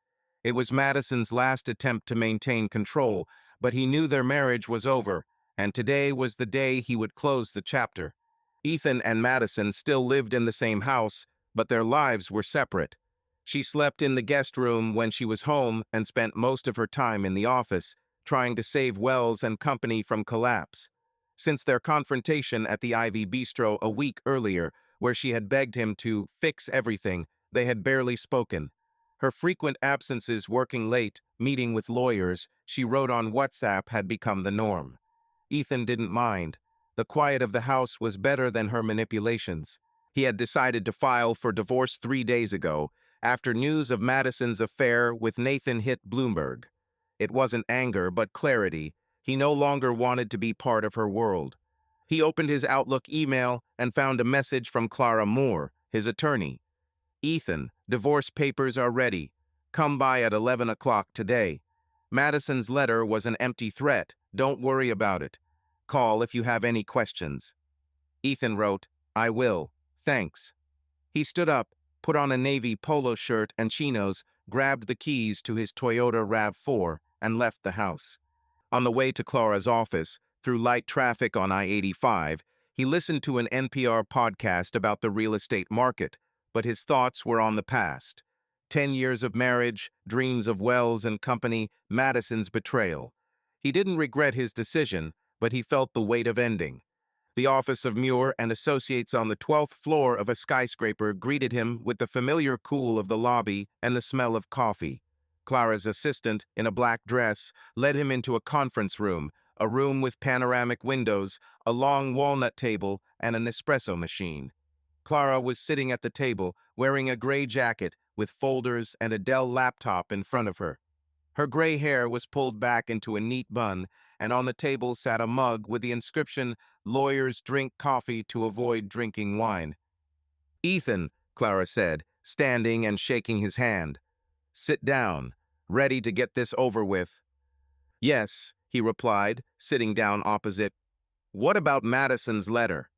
It was Madison's last attempt to maintain control, but he knew their marriage was over, and today was the day he would close the chapter. Ethan and Madison still lived in the same house, but their lives were separate. She slept in the guest room when she was home and spent most of her time in the office, trying to save Wells and Company from collapse. Since their confrontation at the Ivy Bistro a week earlier, where she had begged him to fix everything, they had barely spoken. Her frequent absences working late, meeting with lawyers, she wrote on WhatsApp had become the norm. Ethan didn't mind. The quiet of the house was better than her manipulations. He had decided to file for divorce 3 days ago, after news of Madison's affair with Nathan hit Bloomberg. It wasn't anger, but clarity. He no longer wanted to be part of her world. He opened his Outlook email and found a message from Clara Moore, his attorney. "Ethan, divorce papers are ready. Come by at 11 o'clock today." Madison's letter was an empty threat. "Don't worry about it. Call if you have any questions." Ethan wrote, "I will. Thanks." He stood up, put on a navy polo shirt and chinos, grabbed the keys to his Toyota RAV4, and left the house. On the way to Clara's office, through light traffic on I-85, he listened to an NPR podcast about the real estate market, but his thoughts were on the past. 10 years of marriage, dreams of Wells and Company, Madison's betrayal. He didn't regret his decision, but he felt the weight of ending. The office of Muir and Associates on the 12th floor of a skyscraper greeted him with the familiar cool of the lobby and the smell of coffee. Clara's assistant, in a black dress, led him into a conference room, a room with panoramic windows, a long walnut table, and an espresso machine. Clara was sitting at the table, wearing a gray jacket with folders and a Dell laptop in front of her. Her gray hair was pulled back into a neat bun, and on the table sat a mug with the inscription, "Lawyers drink coffee to avoid drinking wine." "Ethan," Clara said, standing and shaking his hand. "Sit down. Ready to get this over with?" "Yes," he replied, sitting down opposite. "What about Madison's letter?"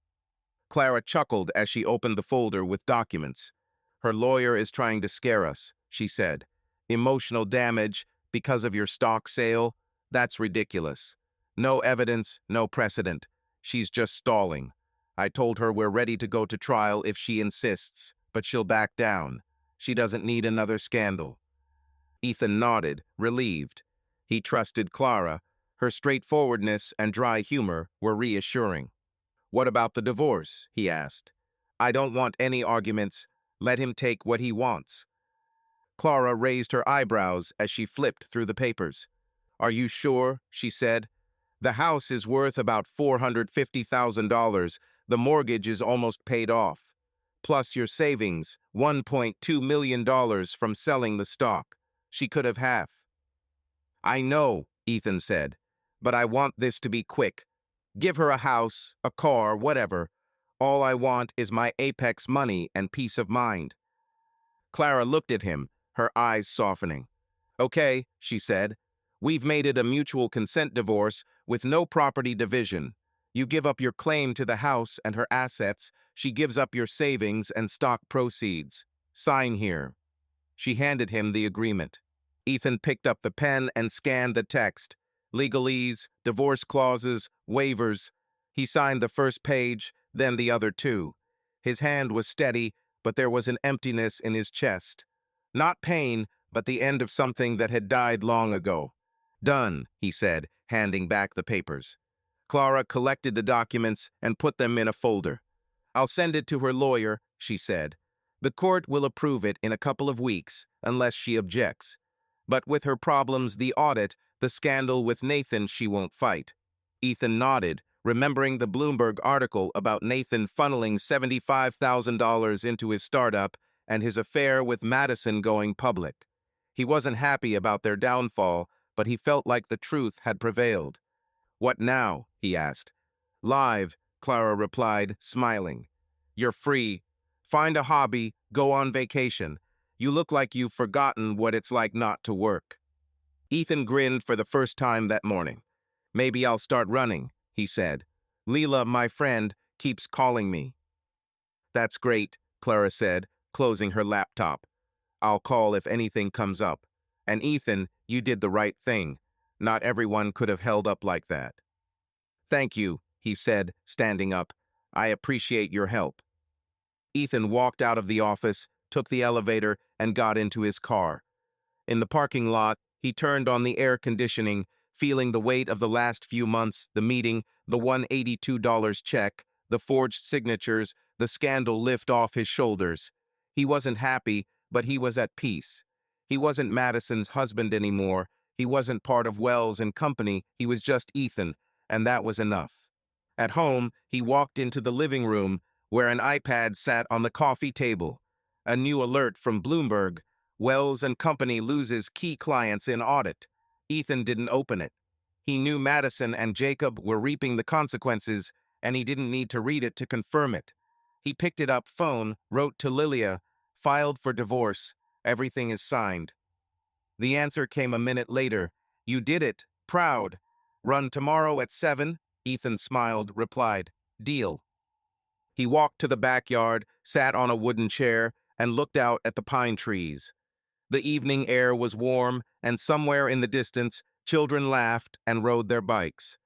Clara chuckled as she opened the folder with documents. "Her lawyer is trying to scare us," she said. "Emotional damage because of your stock sale? That's ridiculous. No evidence, no precedent. She's just stalling. I told her we're ready to go to trial if she insists, but she'll back down. She doesn't need another scandal." Ethan nodded, relieved. He trusted Clara. Her straightforwardness and dry humor were reassuring. "What about the divorce?" he asked. "I don't want any arguments. Let him take what he wants." Clara raised her eyebrows as she flipped through the papers. "Are you sure?" she said. "The house is worth about $450,000. The mortgage is almost paid off." plus your savings, $1.2 million from selling the stock. She could have half. I know, Ethan said, but I want this to be quick. Give her a house, a car, whatever. All I want is my Apex money and peace of mind. Clara looked at him, her eyes softening. Okay, she said. We've made it a mutual consent divorce with no property division. You give up your claim to the house and her assets. She gives up your savings and stock proceeds. Sign here. She handed him the agreement. Ethan picked up the pen and scanned the text. Legalese, divorce clauses, waivers. He signed the first page, then the other two. His hand was steady, but there was an emptiness in his chest. Not pain, but the end of something that had died long ago. Done, he said, handing back the papers. Clara collected the documents and put them in a folder. I'll send it to her lawyer, she said. The court will approve it in a couple of weeks, unless she objects. But with her problems, the audit, the scandal with Nathan, she won't fight. Ethan nodded, remembering the Bloomberg article about Nathan funneling $75,000 into his startup and his affair with Madison going public. He wasn't happy about their downfall, but he felt like the truth had prevailed. What now? He asked. Live, Clara replied, smiling. You're free. Find a hobby, go on vacation. You look like you've forgotten what it's like not to work. Ethan grinned for the first time that morning. Maybe I'll start running, he said. Leela, my friend, keeps calling me. That's great, Clara said, closing her laptop. I'll call if anything comes up. And Ethan, you did the right thing. Not everyone could have held up like that. Thank you, he said, standing up. I appreciate your help. Ethan walked out of the office, took the elevator, and got into his car. In the parking lot, he turned on the air conditioning, feeling the weight of the last few months, the meeting, the $182 check, the forged signatures, the scandal lift off his shoulders. He wasn't happy, but he was at peace. He wasn't Madison's husband anymore. He wasn't part of Wells and Company. He was just Ethan, and that was enough. At home, he walked into the living room, where an iPad sat on the coffee table. A new alert from Bloomberg. Wells and Company loses key clients in audit. Ethan didn't open it. He knew Madison and Jacob were reaping the consequences, and he didn't need to read it to confirm it. He picked it up, phone, wrote to Lilia, filed for divorce. Everything is signed. The answer came a minute later. You did it. Proud. Run tomorrow at 7? Ethan smiled, replied. Deal. He walked to the backyard, sat on a wooden chair, and looked out at the pine trees. The evening air was warm, and somewhere in the distance, children laughed and rode their bikes.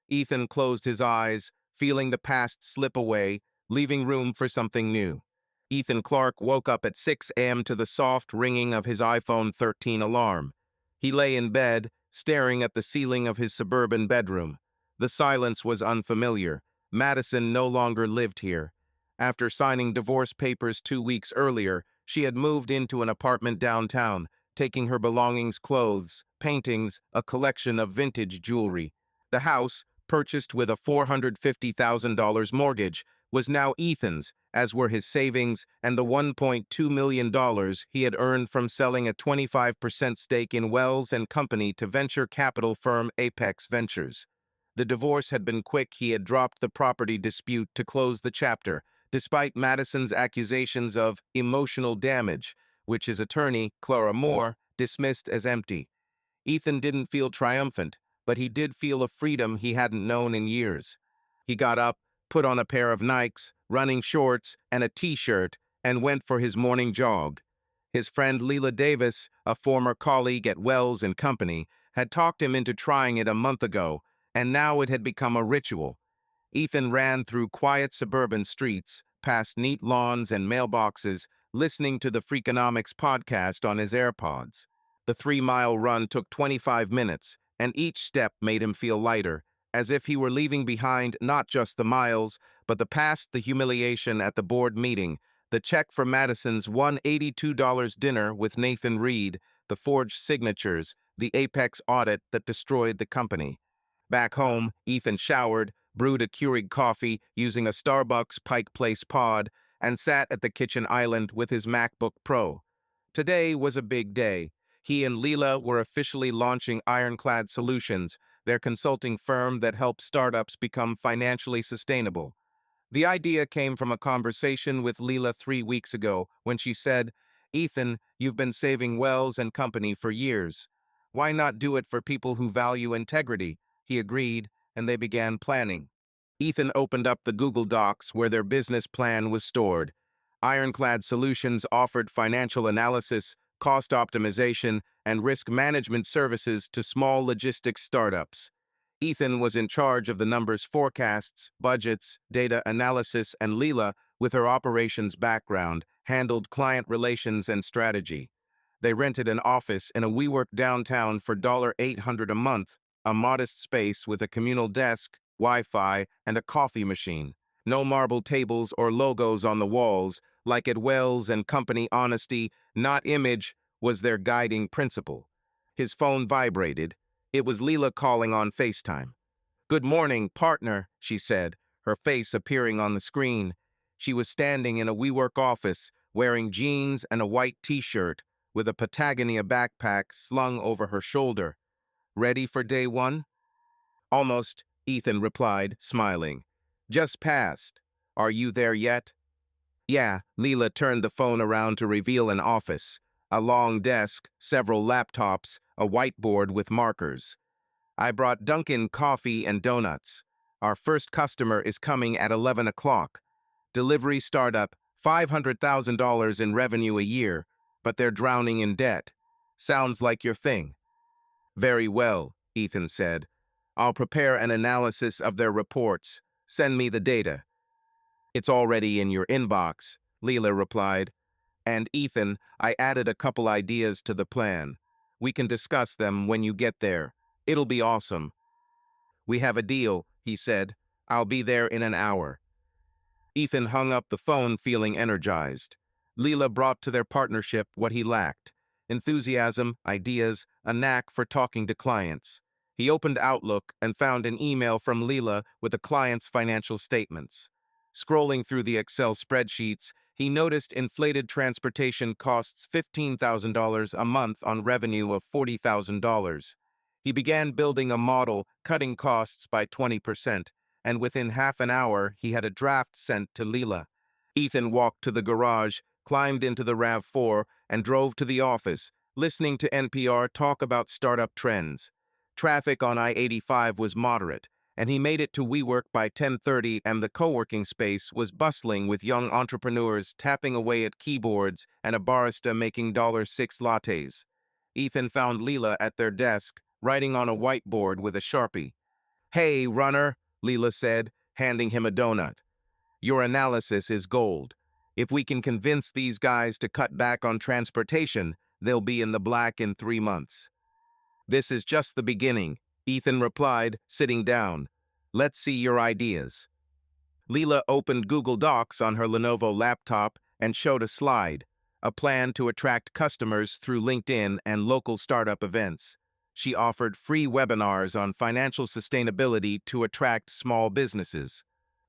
Ethan closed his eyes, feeling the past slip away, leaving room for something new. Ethan Clark woke up at 6 a.m. to the soft ringing of his iPhone 13 alarm. He lay in bed, staring at the ceiling of his suburban bedroom. The silence was unfamiliar. Madison no longer lived here. After signing divorce papers 2 weeks earlier, she had moved into an apartment downtown, taking her belongings, clothes, paintings, a collection of vintage jewelry. The house, purchased with a $450,000 mortgage, was now Ethan's, as were his savings and the $1.2 million he had earned from selling a 25% stake in Wells and Company to venture capital firm Apex Ventures. The divorce had been quick. He had dropped the property dispute to close the chapter, despite Madison's accusations of emotional damage, which his attorney, Clara Moore, dismissed as empty. Ethan didn't feel triumphant, but he did feel a freedom he hadn't known in years. He got up, put on a pair of Nikes, running shorts, and a t-shirt, and went for his morning jog. His friend Leela Davis, a former colleague at Wells and Company, had talked him into trying it a month ago, and now it had become a ritual. Ethan ran through quiet suburban streets, past neat lawns and mailboxes, listening to the Freakonomics podcast on his AirPods. The 3-mile run took 25 minutes, and each step made him feel lighter, as if he were leaving behind not just the miles, but the past, the humiliation at the board meeting, the check for Madison's $182 dinner with Nathan Reed, the forged signatures, the Apex audit that destroyed the company. Back home, Ethan showered, brewed a Keurig coffee using a Starbucks Pike Place pod, and sat at the kitchen island with his MacBook Pro. Today was a big day. He and Leela were officially launching Ironclad Solutions, their consulting firm that helps startups become financially sustainable. The idea came from a conversation with Leela 3 weeks ago when she said, "Ethan, you've been saving Wells and Company for years. Why not do it for people who value integrity?" He agreed, and they began planning. Ethan opened up the Google Docs where their business plan was stored. Ironclad Solutions offered financial analysis, cost optimization, and risk management services to small logistics startups. Ethan was in charge of the numbers forecasts, budgets, data analysis, and Leela, with her operations background, handled client relations and strategy. They rented an office in a WeWork downtown for $800 a month, a modest space with a communal desk, Wi-Fi, and a coffee machine. No marble tables or logos on the walls, like at Wells and Company. Honesty, not image, was their guiding principle. His phone vibrated. It was Leela calling on FaceTime. "Good morning, partner," she said, her face appearing on the screen. She was standing in a WeWork office, wearing jeans and a white t-shirt, with a Patagonia backpack slung over her shoulder. "Ready for day one?" "Almost," Ethan replied, smiling. "Just passed. Are you there yet?" "Yeah." Leela turned the phone around to reveal an office, a long desk, several laptops, a whiteboard with markers. "I brought Dunkin' coffee and donuts. Our first customer is coming at 11 o'clock. Delivery startup, $500,000 in revenue a year, but they're drowning in debt. Sounds like your thing." "Very well," Ethan said. "I'll prepare an analysis of their reports. Send me the data." "It's already in your inbox," Leela replied. "And Ethan, I added a couple ideas to the plan. We can discuss them when you get there. It'll be awesome." "We have a deal," he said. "I'll be there in an hour." Ethan hung up the phone feeling energized. Leela brought to their partnership what he lacked: enthusiasm, ideas, a knack for talking to clients. He opened Outlook and found an email from Leela with a client's financial statements. Scrolling through the Excel spreadsheets, he noticed inflated transportation costs $15,000 a month on revenue of $40,000. He began building a model, cutting costs by 20%, and within half an hour he had a draft sent to Leela. Ethan walked to the garage, climbed into the RAV4, and drove to the office, listening to NPR talk about startup trends. Traffic on I-85 was moderate, and he made it to WeWork by 10:30, and the co-working space was bustling with young entrepreneurs tapping away at keyboards and a barista making $6 lattes. Ethan found Leela at their desk, writing on a whiteboard with a Sharpie. "Hey, runner," Leela said, handing him a donut. "Your analysis is gold. If we can convince these guys to cut back on transportation, they'll be in the black in 3 months." "This is just the beginning," Ethan replied, sitting down. "Let's see your ideas." Leela opened Google Docs on her Lenovo laptop and showed a slide, a plan to attract customers through LinkedIn and local startup events. She offered free webinars on financial sustainability to attract small businesses.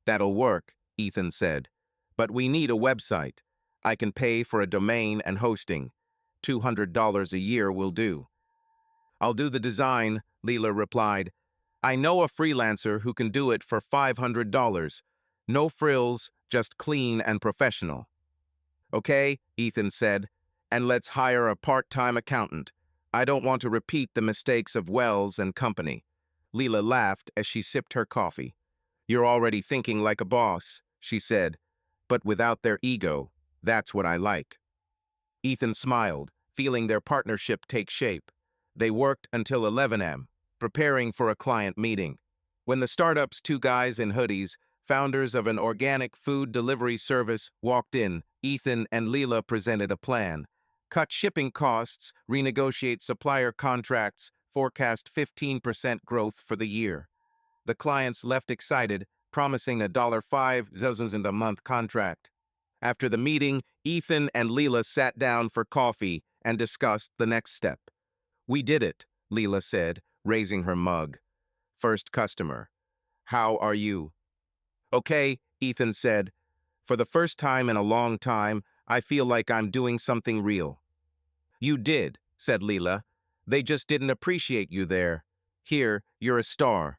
"That'll work," Ethan said. "But we need a website. I can pay for a domain and hosting. $200 a year will do." "I'll do the design," Leela replied. "I know a freelancer who can do it for $500. No frills, just clean and professional." "Okay," Ethan said, "and let's hire a part-time accountant. I don't want to repeat the mistakes of Wells and Company." Leela laughed as she sipped her coffee. "You're already thinking like a boss," she said, "but without their ego. That's what I like." Ethan smiled, feeling their partnership take shape. They worked until 11 a.m., preparing for a client meeting. When the startup's two guys in hoodies, founders of an organic food delivery service, walked in, Ethan and Leela presented a plan. Cut shipping costs, renegotiate supplier contracts, forecast 15% growth for the year. The clients left excited, promising a $5,000 a month contract. After the meeting, Ethan and Leela sat down for coffee and discussed the next step. "We did it," Leela said, raising her mug. "First customer. How are you?" "Okay," Ethan said. For the first time in a long time, I feel like I'm doing something real. You did, said Leela. They just didn't appreciate you there. Here, you're a star.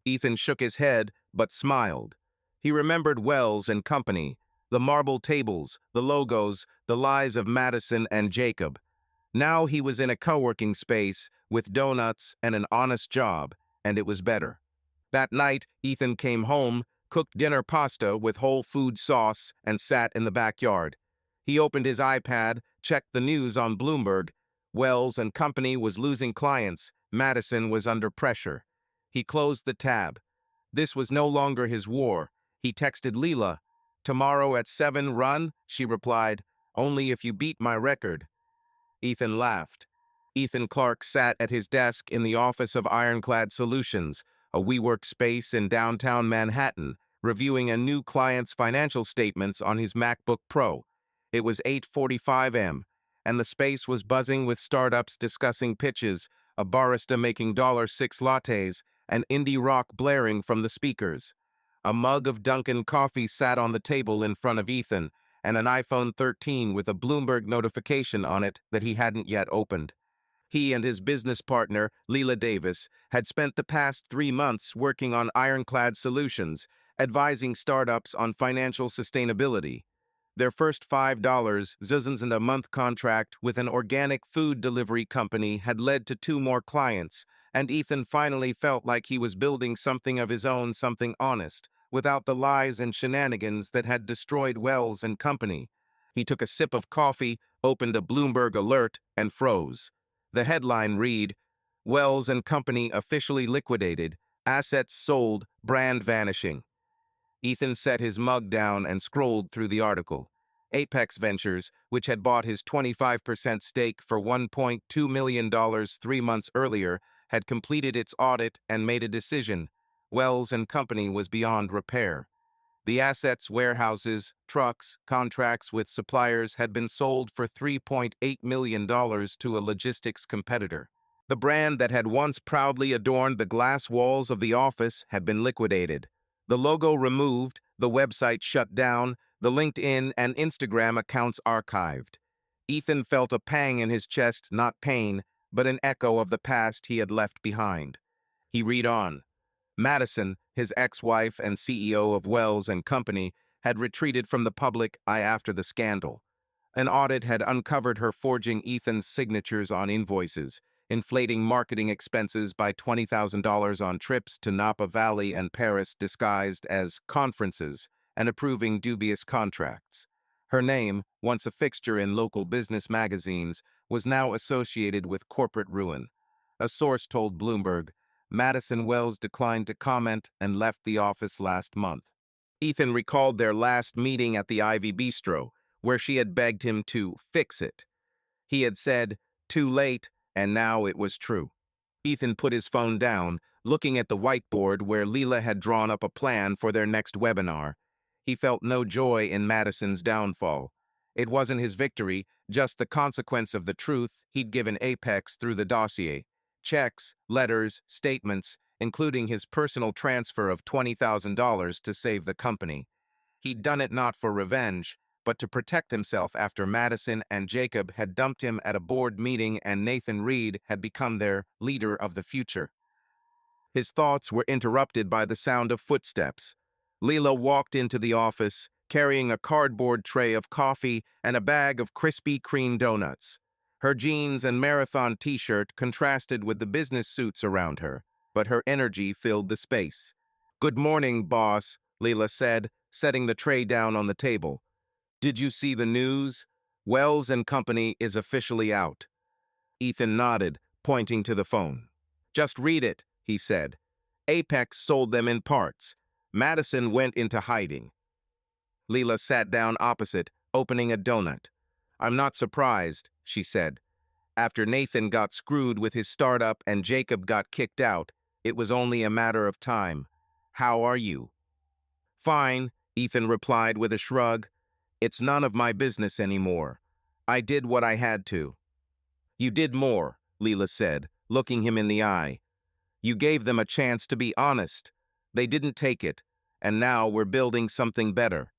Ethan shook his head, but smiled. He remembered Wells and Company, the marble tables, the logos, the lies of Madison and Jacob. Now he was in a co-working space with donuts and an honest job, and it was better. That night, Ethan came home, cooked dinner pasta with whole food sauce, and sat in the backyard. He opened his iPad, checked the news on Bloomberg. Wells and Company was losing clients. Madison was under pressure. He closed the tab. This was no longer his war. He texted Leela. "Tomorrow at 7 run?" She replied. "Only if you beat my record." Ethan laughed. Ethan Clark sat at his desk in the office of Ironclad Solutions, a WeWork space in downtown Manhattan, reviewing a new client's financial statements on his MacBook Pro. It was 8:45 a.m., and the space was buzzing with startups discussing pitches, a barista making $6 lattes, and indie rock blaring from the speakers. A mug of Dunkin' coffee sat on the table in front of Ethan, and an iPhone 13 with a Bloomberg notification on it that he hadn't yet opened. He and his business partner, Leela Davis, had spent the past 3 months working on Ironclad Solutions, advising startups on financial sustainability. Their first $5 and a month contract with an organic food delivery company had led to 2 more clients, and Ethan finally felt like he was building something of his own, something honest, without the lies and shenanigans that had destroyed Wells and Company. He took a sip of coffee, opened a Bloomberg alert, and froze. The headline read, "Wells and Company officially liquidated, assets sold, brand vanishing." Ethan set his mug down and scrolled through the article. Apex Ventures, which had bought his 25% stake for $1.2 million 3 months earlier, had completed its audit and made a decision. Wells and Company was beyond repair. The assets, warehouses, trucks, contracts with suppliers had been sold for $3.8 million to a logistics competitor. The brand that had once proudly adorned the glass walls of the office had been liquidated. The logo removed, the website shut down, the LinkedIn and Instagram accounts archived. Ethan felt a pang in his chest, not pain, but an echo of the past he had left behind. He read on. Madison, his ex-wife and CEO of Wells and Company, had retreated from the public eye after the scandal. An audit had uncovered her forging Ethan's signatures on invoices, inflating marketing expenses by $20,000 on trips to Napa Valley and Paris disguised as conferences, and approving dubious contracts. Her name, once a fixture in local business magazines, was now associated with corporate ruin. A source told Bloomberg, Madison Wells declined to comment and left the office last month. Ethan recalled their last meeting at the Ivy Bistro, where she had begged him to fix it. He had said, "Too late," and now it was true. Ethan put his phone down, looking at the whiteboard where Leela had drawn up a plan for their next webinar. He felt no joy in Madison's downfall. It wasn't his victory, just the consequence of the truth he'd given Apex through the dossier. Checks, letters, statements, including his personal transfer of $20,000 to save the company. He'd done it not for revenge, but to protect himself after Madison and Jacob had dumped him at a board meeting and Nathan Reed had become their leader of the future. His thoughts were interrupted by the sound of footsteps. Leela walked into the office, carrying a cardboard tray of coffee and a bag of Krispy Kreme donuts. Her jeans and marathon t-shirt contrasted with the business suits around her, but her energy filled the space. "Good morning, boss," Leela said, setting the tray down on the table. "Did you see the news? Wells and Company is officially out." Ethan nodded, pointing to the phone. "Just read it," he said. "Apex sold them in parts. Madison went into hiding." Leela sat down opposite, opening a donut. "I'm not surprised," she said. "After Nathan got screwed with his startup and Jacob got kicked out, it was only a matter of time. How are you?" "Fine," Ethan replied with a shrug. "It's none of my business anymore. I did what I had to." "You did more," Leela said, looking him in the eye. "You gave them a chance to be honest. They didn't take it, and now we're building something better."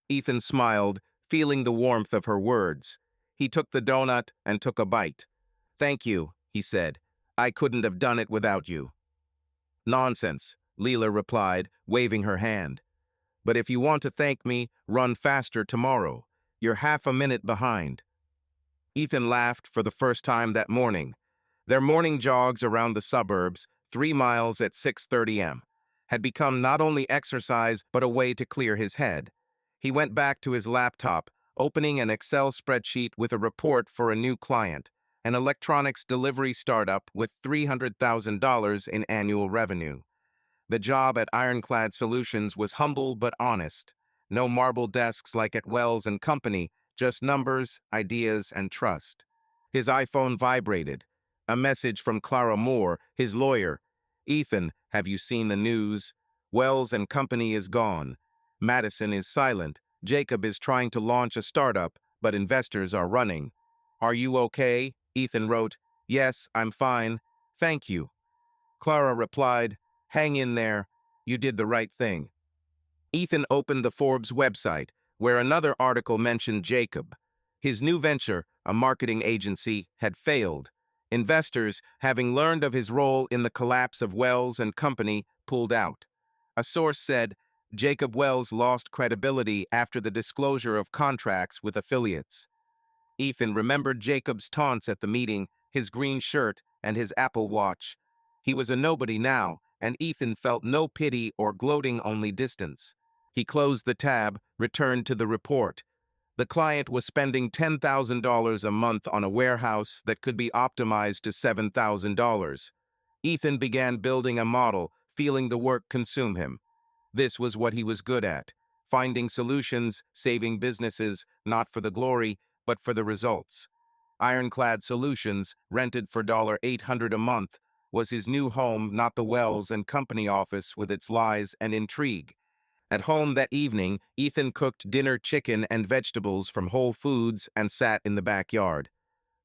Ethan smiled, feeling the warmth of her words. He took the donut and took a bite. "Thank you," he said. "I couldn't have done it without you." "Nonsense," Leela replied, waving her hand. "But if you want to thank me, run faster tomorrow. You're half a minute behind." Ethan laughed for the first time that morning. Their morning jogs around the suburbs, 3 miles at 6:30 a.m., had become not only exercise but a way to clear his head. He went back to his laptop, opening an Excel spreadsheet with a report for a new client, an electronics delivery startup with $300,000 in annual revenue. The job at Ironclad Solutions was humble but honest. No marble desks like at Wells and Company, just numbers, ideas, and trust. His iPhone vibrated. A message from Clara Moore, his lawyer. "Ethan, have you seen the news? Wells and Company is gone. Madison is silent. Jacob is trying to launch a startup, but investors are running. Are you okay?" Ethan wrote, "Yes, I'm fine. Thank you." Clara replied, "Hang in there. You did the right thing." Ethan opened the Forbes website, where another article mentioned Jacob. His new venture, a marketing agency, had failed. Investors, having learned of his role in the collapse of Wells and Company, pulled out. A source said, Jacob Wells lost credibility after the disclosure of contracts with affiliates. Ethan remembered Jacob's taunts at the meeting, his green shirt, and his Apple Watch. He was a nobody now, and Ethan felt no pity or gloating, only distance. He closed the tab, returned to the report. The client was spending $10,000 a month on a warehouse that could be optimized to $7,000. Ethan began building a model, feeling the work consume him. This was what he was good at, finding solutions, saving businesses, not for the glory, but for the results. Ironclad Solutions, rented for $800 a month, was his new home, not the Wells and Company office with its lies and intrigue. At home that evening, Ethan cooked dinner chicken and vegetables from Whole Foods and sat in the backyard.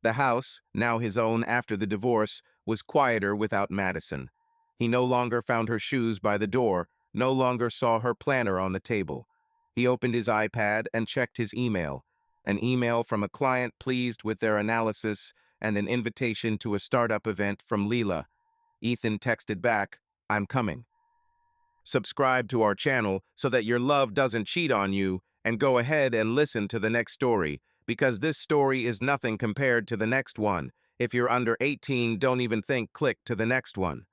The house, now his own after the divorce, was quieter without Madison. He no longer found her shoes by the door, no longer saw her planner on the table. He opened his iPad and checked his email. An email from a client pleased with their analysis and an invitation to a startup event from Leela. Ethan texted back, "I'm coming." Subscribe to our channel so that your love doesn't cheat on you, and go ahead and listen to the next story, because this story is nothing compared to the next one. If you're under 18, don't even think, click to the next one.